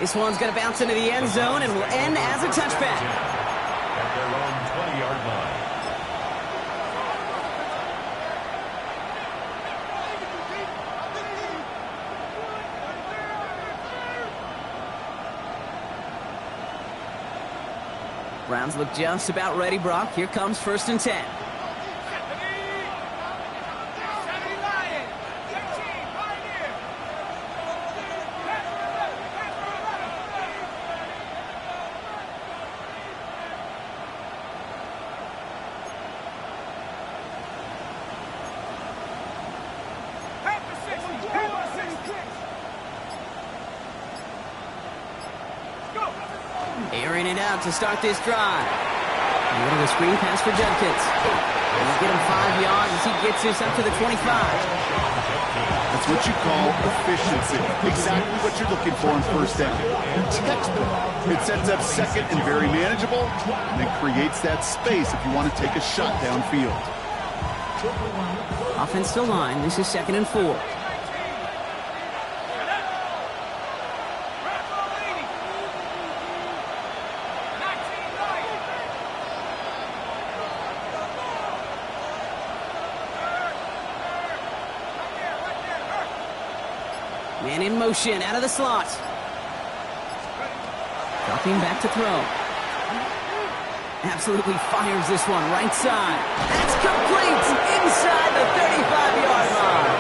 This one's going to bounce into the end zone and will end as a touchback. At their own 20-yard line. Browns look just about ready, Brock. Here comes 1st and 10. Airing it out to start this drive. A little screen pass for Judkins. He'll get him 5 yards as he gets this up to the 25. That's what you call efficiency. Exactly what you're looking for on first down. Textbook. It sets up 2nd and very manageable, and it creates that space if you want to take a shot downfield. Offense still line. This is 2nd and 4. Man in motion, out of the slot. Dropping back to throw. Absolutely fires this one, right side. That's complete inside the 35-yard line.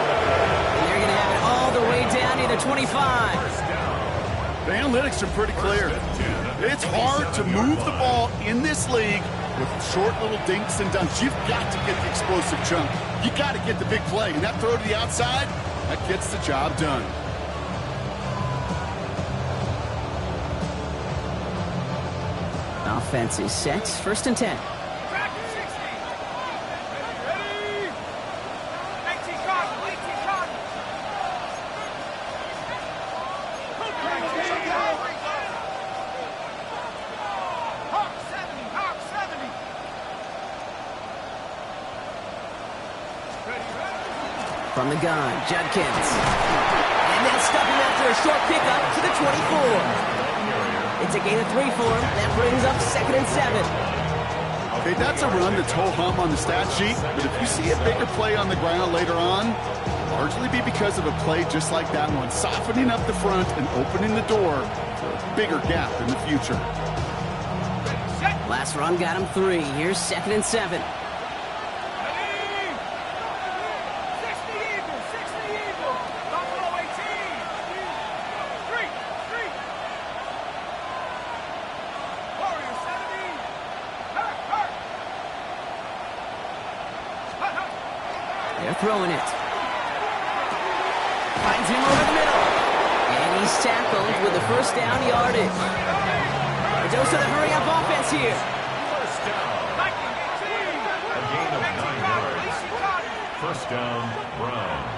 And they're going to have it all the way down to the 25. The analytics are pretty clear. It's hard to move the ball in this league with short little dinks and dunks. You've got to get the explosive chunk. You got to get the big play. And that throw to the outside, that gets the job done. Offense is set. 1st and 10. From the gun, Judkins. And they'll stop him after a short pickup to the 24. It's a gain of 3 for him. That brings up 2nd and 7. Okay, that's a run that's ho-hum on the stat sheet, but if you see a bigger play on the ground later on, largely be because of a play just like that one, softening up the front and opening the door for a bigger gap in the future. Last run got him 3. Here's 2nd and 7. They're throwing it. Finds him over the middle. And he's tackled with the 1st down yardage. A dose of the hurry-up offense here. 1st down. A gain of 9 yards. 1st down, Browns.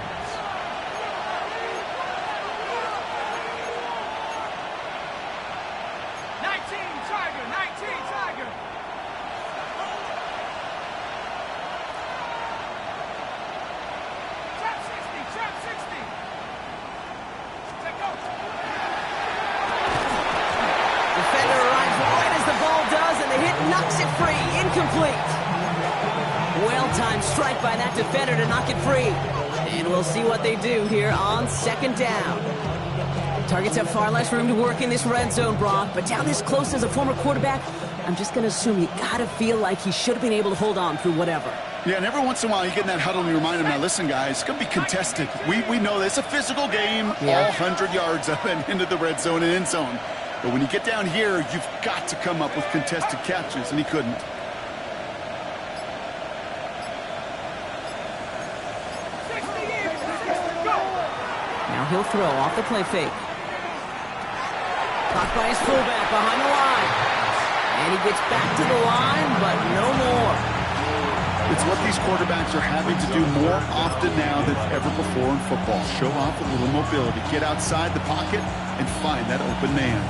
Knocks it free, incomplete. Well-timed strike by that defender to knock it free. And we'll see what they do here on 2nd down. Targets have far less room to work in this red zone, Brock, but down this close as a former quarterback, I'm just going to assume you got to feel like he should have been able to hold on through whatever. Yeah, and every once in a while you get in that huddle and you remind him, now listen, guys, it's going to be contested. We know this. It's a physical game, all 100 yards up and into the red zone and end zone. But when you get down here, you've got to come up with contested catches, and he couldn't. Now he'll throw off the play fake. Caught by his fullback behind the line. And he gets back to the line, but no more. It's what these quarterbacks are having to do more often now than ever before in football. Show off a little mobility. Get outside the pocket and find that open man.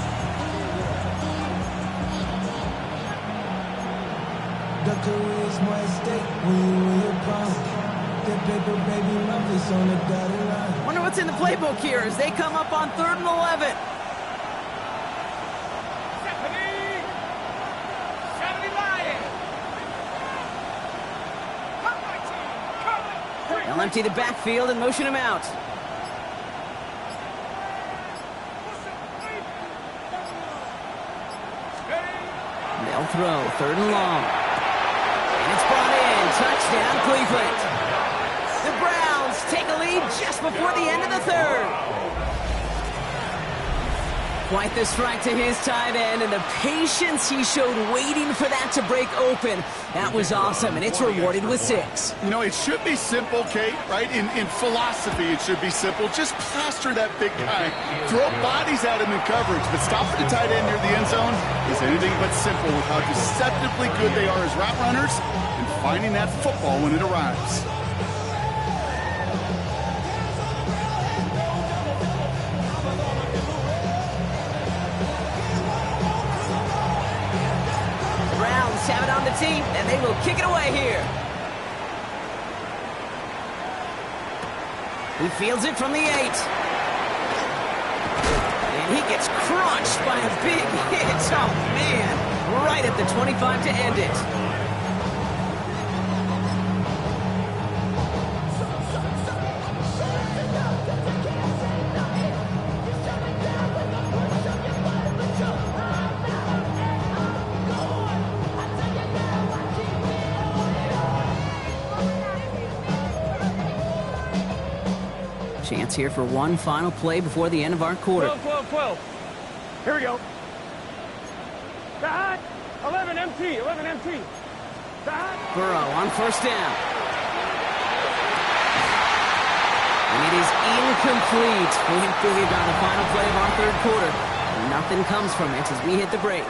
Wonder what's in the playbook here as they come up on 3rd and 11. They'll empty the backfield and motion him out. They'll throw 3rd and long. And it's brought in. Touchdown, Cleveland. The Browns take a lead just before the end of the 3rd. Quite the strike to his tight end, and the patience he showed waiting for that to break open. That was awesome, and it's rewarded with 6. You know, it should be simple, Kate, right? In philosophy, it should be simple. Just plaster that big guy. Throw bodies at him in coverage, but stopping the tight end near the end zone is anything but simple with how deceptively good they are as route runners and finding that football when it arrives. Have it on the tee, and they will kick it away here. He fields it from the 8. And he gets crunched by a big hit. Oh, man. Right at the 25 to end it. Chance here for one final play before the end of our quarter. 12. Here we go. Back. 11 MT. Back. Burrow on first down. And it is incomplete. Moving forward on the final play of our third quarter. Nothing comes from it as we hit the break.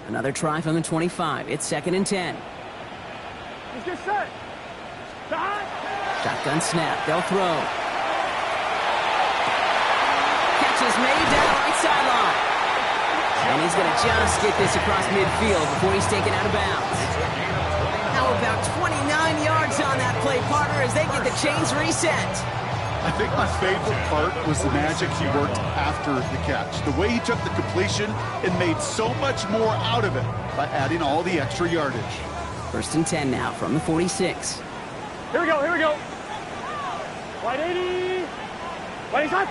Another try from the 25. It's 2nd and 10. Let's get set. Shotgun snap. They'll throw. Catch is made down the right sideline. And he's going to just get this across midfield before he's taken out of bounds. How about 29 yards on that play, partner, as they get the chains reset. I think my favorite part was the magic he worked after the catch. The way he took the completion and made so much more out of it by adding all the extra yardage. 1st and 10 now from the 46. Here we go. Wide 80. Wide shot.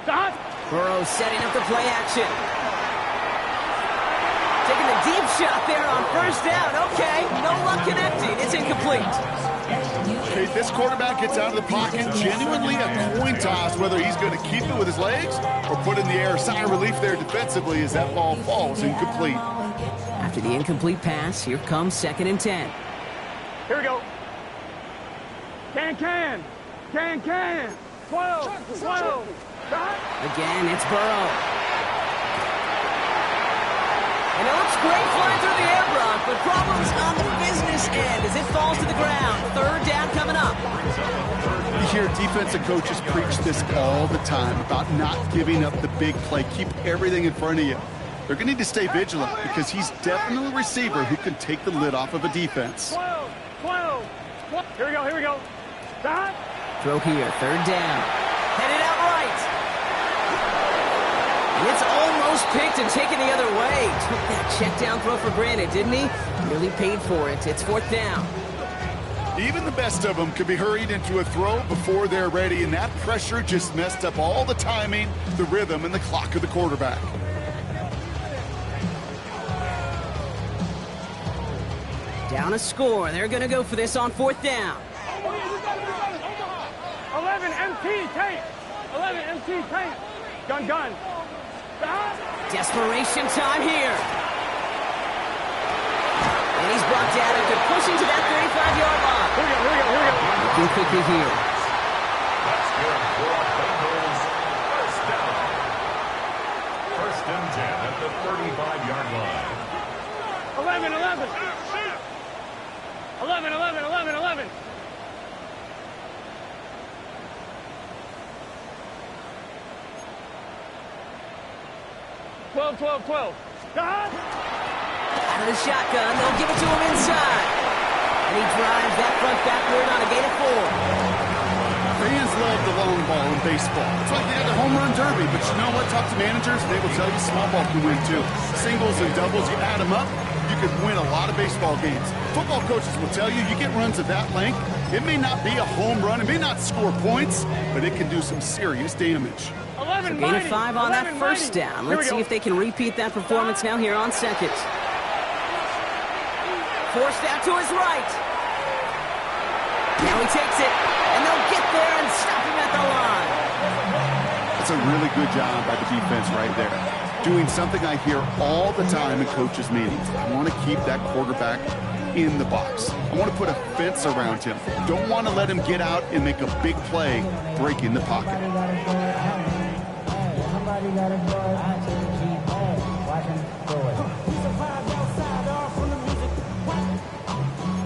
Stop. Burrow setting up the play action. Taking the deep shot there on first down. Okay, no luck connecting. It's incomplete. Okay, this quarterback gets out of the pocket, genuinely a coin toss whether he's going to keep it with his legs or put in the air. Sigh of relief there defensively as that ball falls incomplete. After the incomplete pass, here comes 2nd and 10. Here we go. Can. 12. Again, it's Burrow. And it looks great flying through the air, Brock, but problems on the business end as it falls to the ground. 3rd down coming up. You hear defensive coaches preach this all the time about not giving up the big play. Keep everything in front of you. They're going to need to stay vigilant because he's definitely a receiver who can take the lid off of a defense. 12. Here we go. Stop. Throw here, 3rd down. Headed out right. And it's almost picked and taken the other way. Took that check down throw for granted, didn't he? Really paid for it. It's 4th down. Even the best of them could be hurried into a throw before they're ready, and that pressure just messed up all the timing, the rhythm, and the clock of the quarterback. Down a score. They're going to go for this on 4th down. 11 MT tank. Gun. Desperation time here. And he's brought down after pushing to that 35-yard line. Here we go. Looking quickly here. That's good for Bengals. First down. 1st and 10 at the 35-yard line. 11. 12. Out of the shotgun, they'll give it to him inside. And he drives that front backward on a gain of 4. Fans love the long ball in baseball. It's like they had the home run derby, but you know what? Talk to managers, they will tell you small ball can win too. Singles and doubles, you add them up, you could win a lot of baseball games. Football coaches will tell you, you get runs of that length, it may not be a home run, it may not score points, but it can do some serious damage. So gain of 5 on that first down. Let's see if they can repeat that performance now here on 2nd. Forced out to his right. Now he takes it, and they'll get there and stop him at the line. That's a really good job by the defense right there. Doing something I hear all the time in coaches' meetings. I want to keep that quarterback in the box. I want to put a fence around him. Don't want to let him get out and make a big play, breaking the pocket.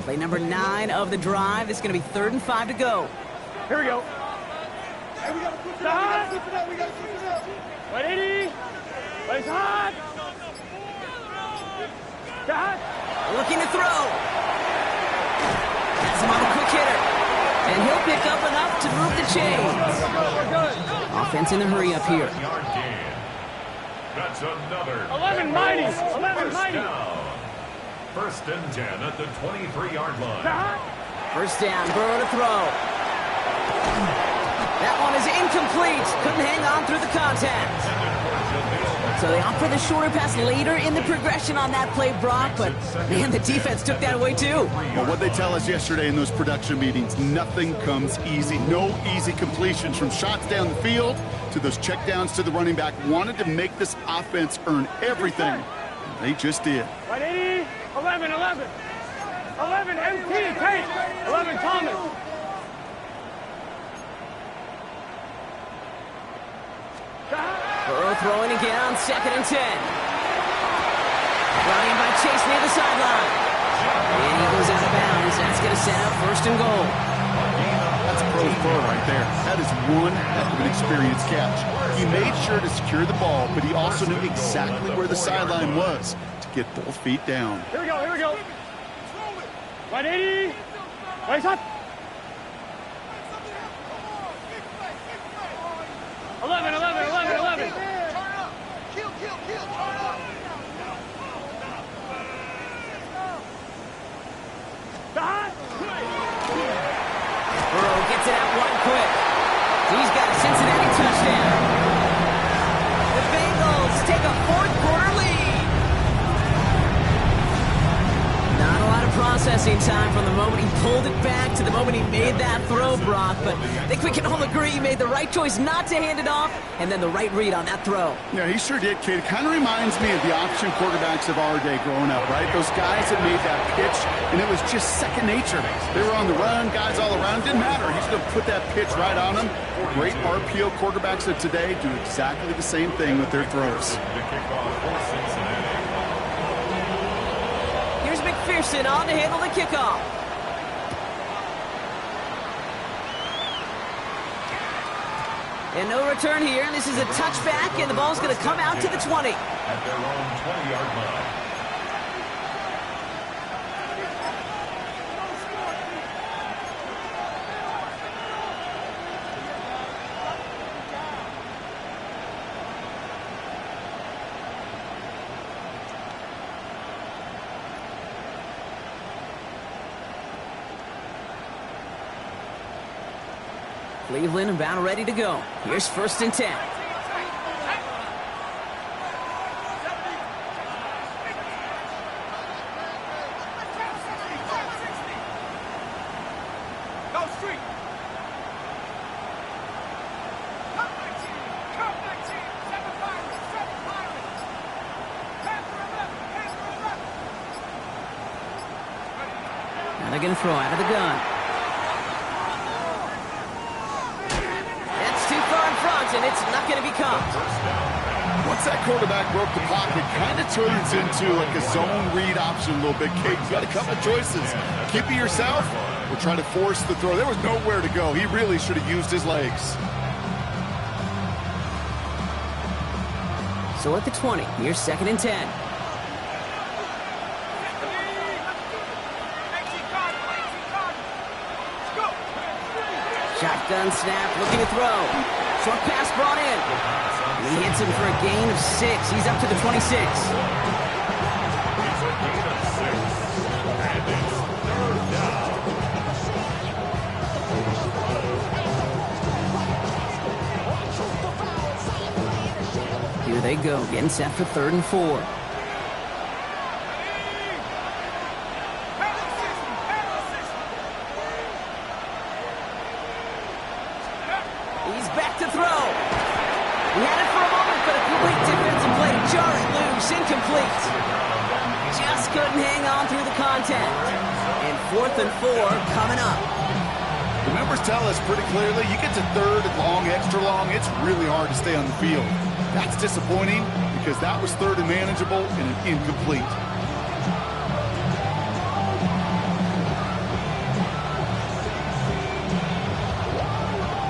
Play number 9 of the drive. It's going to be 3rd and 5 to go. Here we go. Stop. 180. Place hot. Looking to throw. Has him on a quick hitter. And he'll pick up enough to move the chains. Offense in the hurry up here. That's another 11 mighty. 11 mighty. First and 10 at the 23-yard line. First down, Burrow to throw. That one is incomplete. Couldn't hang on through the contact. So they opt for the shorter pass later in the progression on that play, Brock, but man, the defense took that away too. Well, what they tell us yesterday in those production meetings, nothing comes easy. No easy completions from shots down the field to those checkdowns to the running back. Wanted to make this offense earn everything. They just did. 180, 11, 11. 11, MT, Tate. 11, Thomas. Burrow throwing again on 2nd and 10. Brought in by Chase near the sideline. And he goes out of bounds. That's going to set up 1st and goal. That's a pro's pro right there. That is one heck of an experienced catch. He made sure to secure the ball, but he also knew exactly where the sideline was to get both feet down. Here we go, here we go. 180. Nice hot. 11, 11, 11, 11. Burrow gets it out wide quick. He's got a Cincinnati touchdown. The Bengals take a 4th-quarter lead. Not a lot of processing time from the moment he pulled it back to the moment he made that throw, Brock, but I think we can all agree he made the right choice not to hand it off, and then the right read on that throw. Yeah, he sure did, kid. Kind of reminds me of the option quarterbacks of our day growing up, right? Those guys that made that pitch, and it was just second nature. They were on the run, guys all around. Didn't matter. He's going to put that pitch right on them. Great RPO quarterbacks of today do exactly the same thing with their throws. Here's McPherson on to handle the kickoff. And no return here. This is a touchback, and the ball's going to come out to the 20. At their own 20-yard line. Cleveland about ready to go. Here's 1st and 10. Now they're going to throw out of the gun. And it's not going to be caught. Once that quarterback broke the pocket, kind of turns into like a zone read option a little bit. Kate, you got a couple choices. Keep it yourself or try to force the throw. There was nowhere to go. He really should have used his legs. So at the 20, here's 2nd and 10. Shotgun snap, looking to throw. Short pass brought in. And he hits him for a gain of 6. He's up to the 26. It's a gain of 6. And it's 3rd down. Here they go, getting set for 3rd and 4. He's back to throw. He had it for a moment, but a complete defensive play to jar it loose. Incomplete. Just couldn't hang on through the contact. And 4th and 4 coming up. The numbers tell us pretty clearly, you get to 3rd and long, extra long, it's really hard to stay on the field. That's disappointing because that was 3rd and manageable and an incomplete.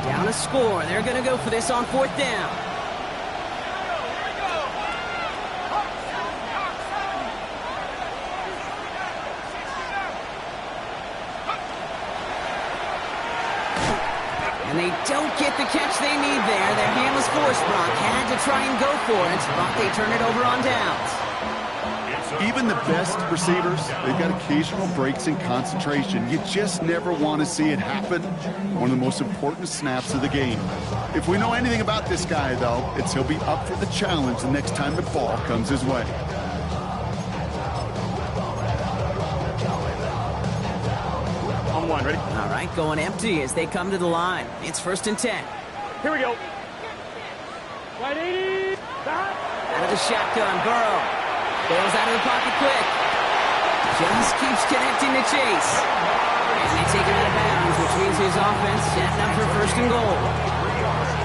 Down a score. They're going to go for this on 4th down. don't get the catch they need there. Their hand was forced. Brock had to try and go for it. Brock, they turn it over on downs. Even the best receivers, they've got occasional breaks in concentration. You just never want to see it happen. One of the most important snaps of the game. If we know anything about this guy, though, it's he'll be up for the challenge the next time the ball comes his way. On one, ready? All right, going empty as they come to the line. It's 1st and 10. Here we go. Right 80. Stop. Out of the shotgun, Burrow. Bails out of the pocket quick. Just keeps connecting to Chase. And they take him out of bounds, which means his offense setting up for 1st and goal.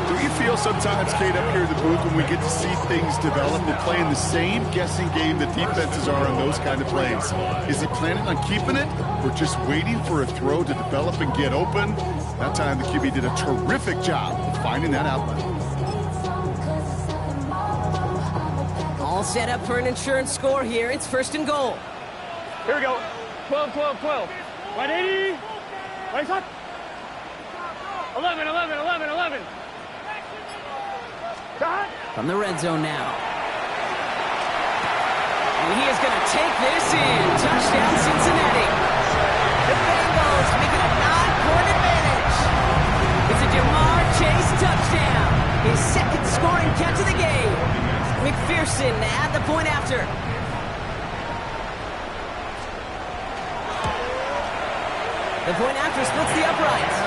Do you feel sometimes, Kate, up here in the booth when we get to see things develop, we're playing the same guessing game that defenses are on those kind of plays? Is he planning on keeping it or just waiting for a throw to develop and get open? That time the QB did a terrific job of finding that outlet. All set up for an insurance score here. It's 1st and goal. Here we go. 12, 12, 12. Right 80. Right shot. 11, 11, 11, 11. Shot. From the red zone now. And he is going to take this in. Touchdown, Cincinnati. The Bengals make it a 9-point advantage. It's a Jamar Chase touchdown. His 2nd scoring catch of the game. McPherson at the point after. The point after splits the uprights.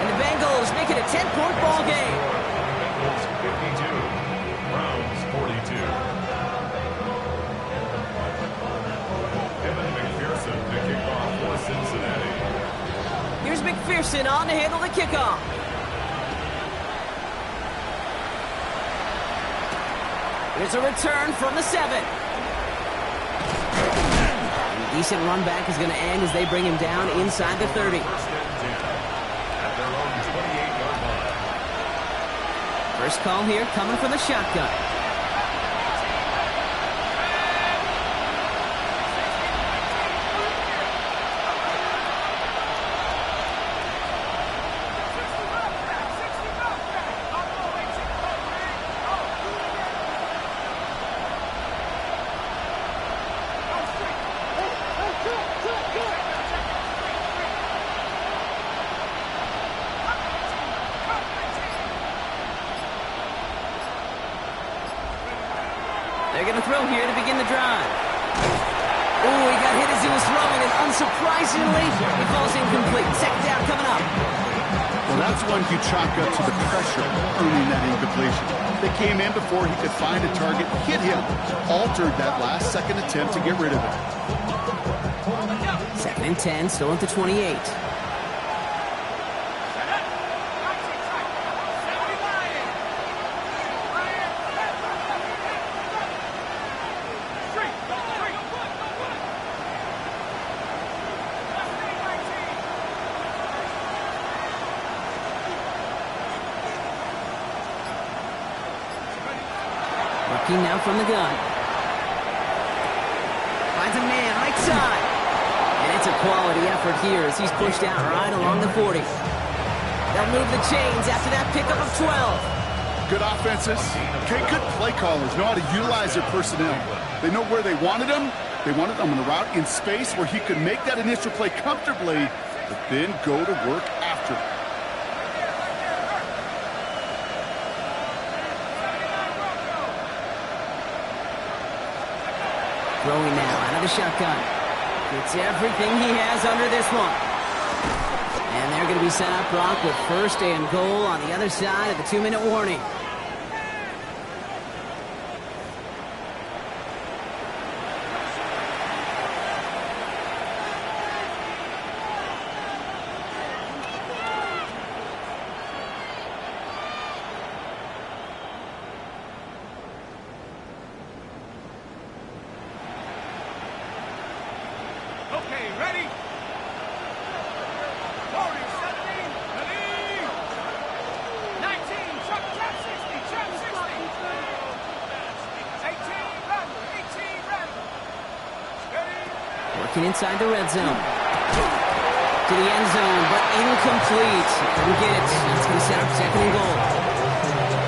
And the Bengals make it a 10-point ball game. Bengals 52, Browns 42. Kevin McPherson to kick off for Cincinnati. Here's McPherson on to handle the kickoff. Here's a return from the 7. And a decent run back is going to end as they bring him down inside the 30. 1st and 10 at their own 28-yard line. First call here coming from the shotgun. They're going to throw here to begin the drive. Oh, he got hit as he was throwing, and unsurprisingly, he falls incomplete. 2nd down coming up. Well, that's one you chalk up to the pressure earning that incompletion. They came in before he could find a target, hit him, altered that last-second attempt to get rid of it. 2nd and 10, still at the 28. Working now from the gun. Finds a man right side. And it's a quality effort here as he's pushed out right along the 40. They'll move the chains after that pickup of 12. Good offenses. Okay, good play callers know how to utilize their personnel. They know where they wanted him. They wanted him on a route in space where he could make that initial play comfortably, but then go to work after. Throwing now out of the shotgun. Gets everything he has under this one. And they're going to be set up, Brock, with 1st and goal on the other side of the 2-minute warning. Okay, ready? 40, 70, ready? 19, trap 60, trap 60. 18, run, 18, run. Ready? Working inside the red zone. to the end zone, but incomplete. Couldn't get it. That's going to set up second and goal.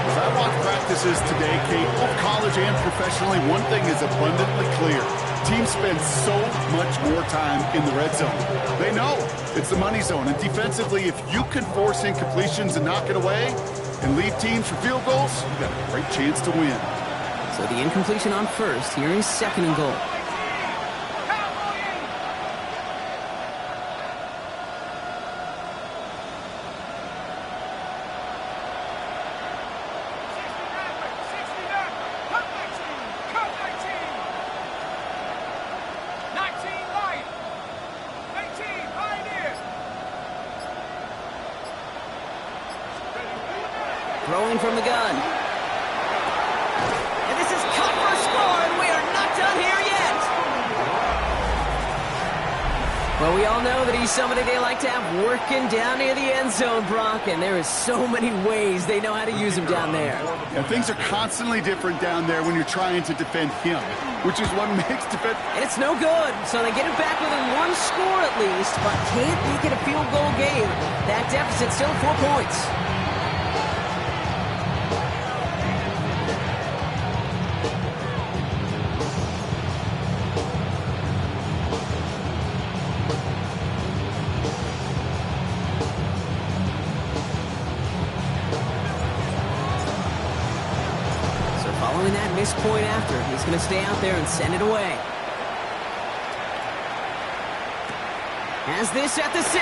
As I watch practices today, Kate, both college and professionally, one thing is abundantly clear. Teams spend so much more time in the red zone. They know it's the money zone. And defensively, if you can force incompletions and knock it away and leave teams for field goals, you've got a great chance to win. So the incompletion on first. Here is second and goal. Throwing from the gun. And this is cut for a score, and we are not done here yet. Well, we all know that he's somebody they like to have working down near the end zone, Brock, and there is so many ways they know how to use him down there. And things are constantly different down there when you're trying to defend him, which is what makes defense. And it's no good, so they get it back within one score at least, but can't make it a field goal game. That deficit's still 4 points. Following that missed point after, he's going to stay out there and send it away. Has this at the 6.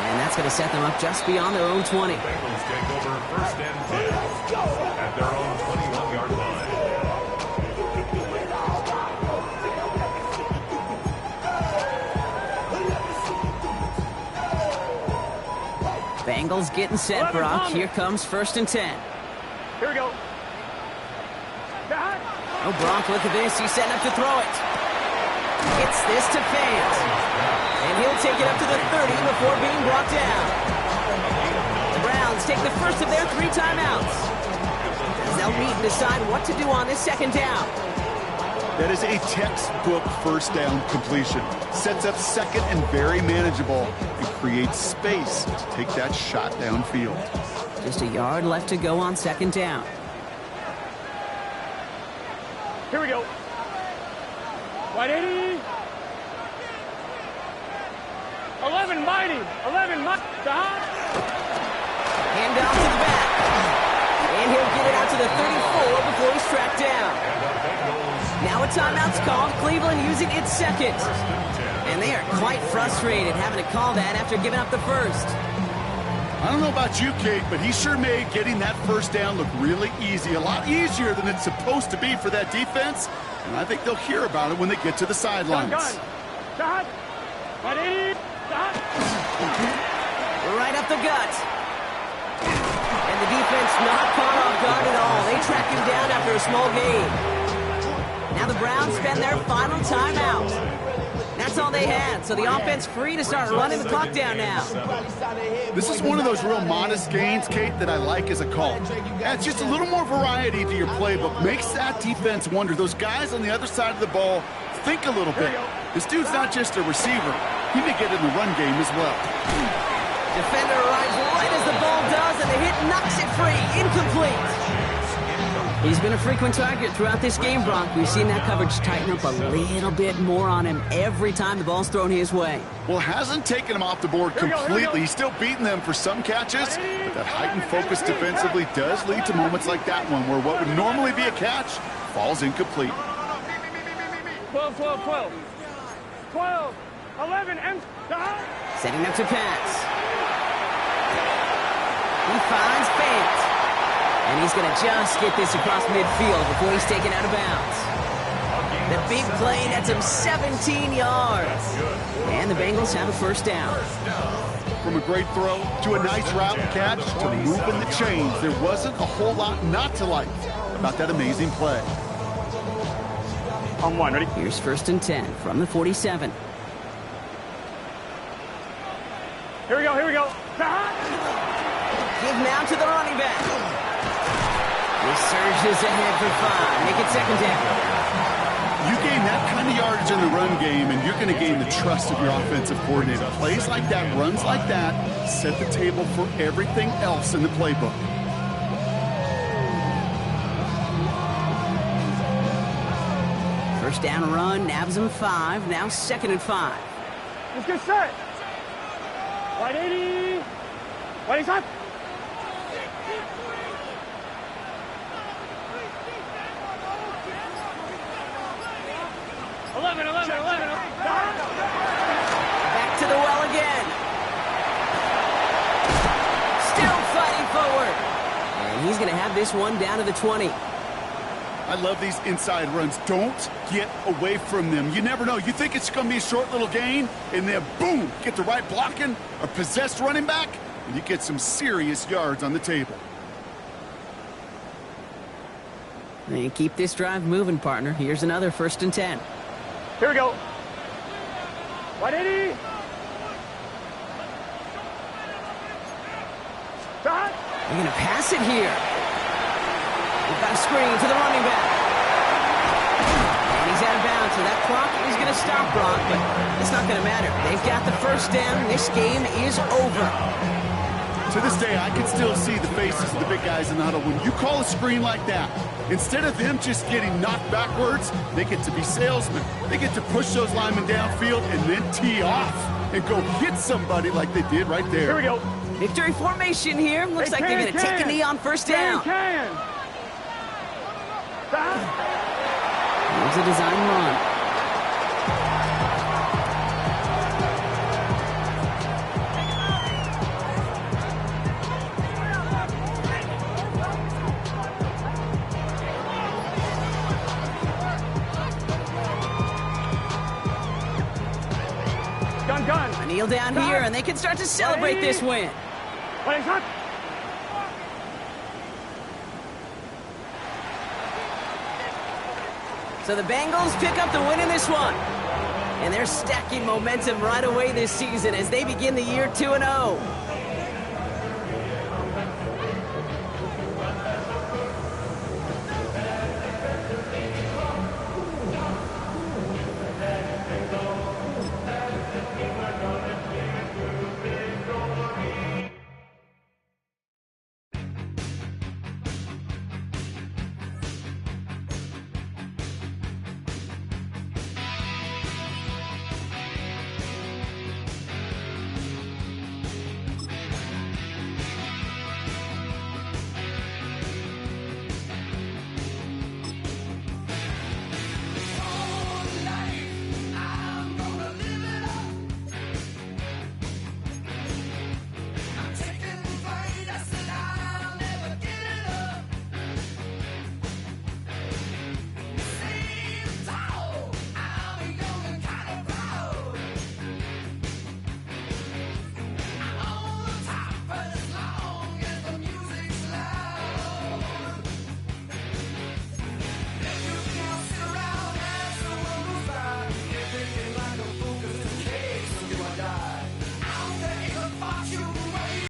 And that's going to set them up just beyond their own 20. The Bengals take over first and 10 at their own 21-yard line. Bengals getting set, Brock. Here comes first and 10. Here we go. Oh, Brock, look at this. He's setting up to throw it. Gets this to Fant. And he'll take it up to the 30 before being brought down. The Browns take the first of their 3 timeouts, as they'll meet and decide what to do on this second down. That is a textbook first down completion. Sets up second and very manageable and creates space to take that shot downfield. Just a yard left to go on second down. Here we go. Wide 80. 11 mighty. 11 mighty. Hand down to the back. And he'll get it out to the 34 before he's tracked down. Now a timeout's called. Cleveland using its second. And they are quite frustrated having to call that after giving up the first. I don't know about you, Kate, but he sure made getting that first down look really easy. A lot easier than it's supposed to be for that defense. And I think they'll hear about it when they get to the sidelines. Shot. Wide 80. Shot. Right up the gut. And the defense not caught off guard at all. They track him down after a small gain. Now the Browns spend their final timeout. That's all they had, so the offense free to start running the clock down now. This is one of those real modest gains, Kate, that I like as a call. Adds just a little more variety to your playbook. Makes that defense wonder. Those guys on the other side of the ball think a little bit. This dude's not just a receiver. He may get in the run game as well. Defender arrives right as the ball does, and the hit knocks it free. Incomplete. He's been a frequent target throughout this game, Brock. We've seen that coverage tighten up a little bit more on him every time the ball's thrown his way. Well, hasn't taken him off the board completely. He's still beating them for some catches, but that heightened focus defensively does lead to moments like that one where what would normally be a catch falls incomplete. 12, 12, 12. 12, 11, and... Setting up to pass. He finds Fant. And he's going to just get this across midfield before he's taken out of bounds. The big play nets him 17 yards. And the Bengals have a first down. From a great throw to a nice route and catch to moving the chains, there wasn't a whole lot not to like about that amazing play. On one, ready? Here's first and 10 from the 47. Here we go, here we go. Give now to the running back. He surges ahead for 5. Make it second down. You gain that kind of yardage in the run game, and you're going to gain the trust of your offensive coordinator. Plays like that, runs like that, set the table for everything else in the playbook. First down run, nabs him 5. Now 2nd and 5. Let's get set. Right 80. Right side. 11. Back to the well again. Still fighting forward. And he's going to have this one down to the 20. I love these inside runs. Don't get away from them. You never know. You think it's going to be a short little gain, and then boom, get the right blocking or possessed running back, and you get some serious yards on the table. And keep this drive moving, partner. Here's another 1st and 10. Here we go. 180. Shot. They're going to pass it here. They've got a screen to the running back. And he's out of bounds, so that clock is going to stop, Brock, but it's not going to matter. They've got the 1st down. This game is over. To this day, I can still see the faces of the big guys in the huddle. When you call a screen like that, instead of them just getting knocked backwards, they get to be salesmen. They get to push those linemen downfield and then tee off and go hit somebody like they did right there. Here we go. Victory formation here. Looks like they're going to take a knee on 1st down. Here's a design run. Gun. A kneel down here, and they can start to celebrate this win. So the Bengals pick up the win in this one. And they're stacking momentum right away this season as they begin the year 2-0.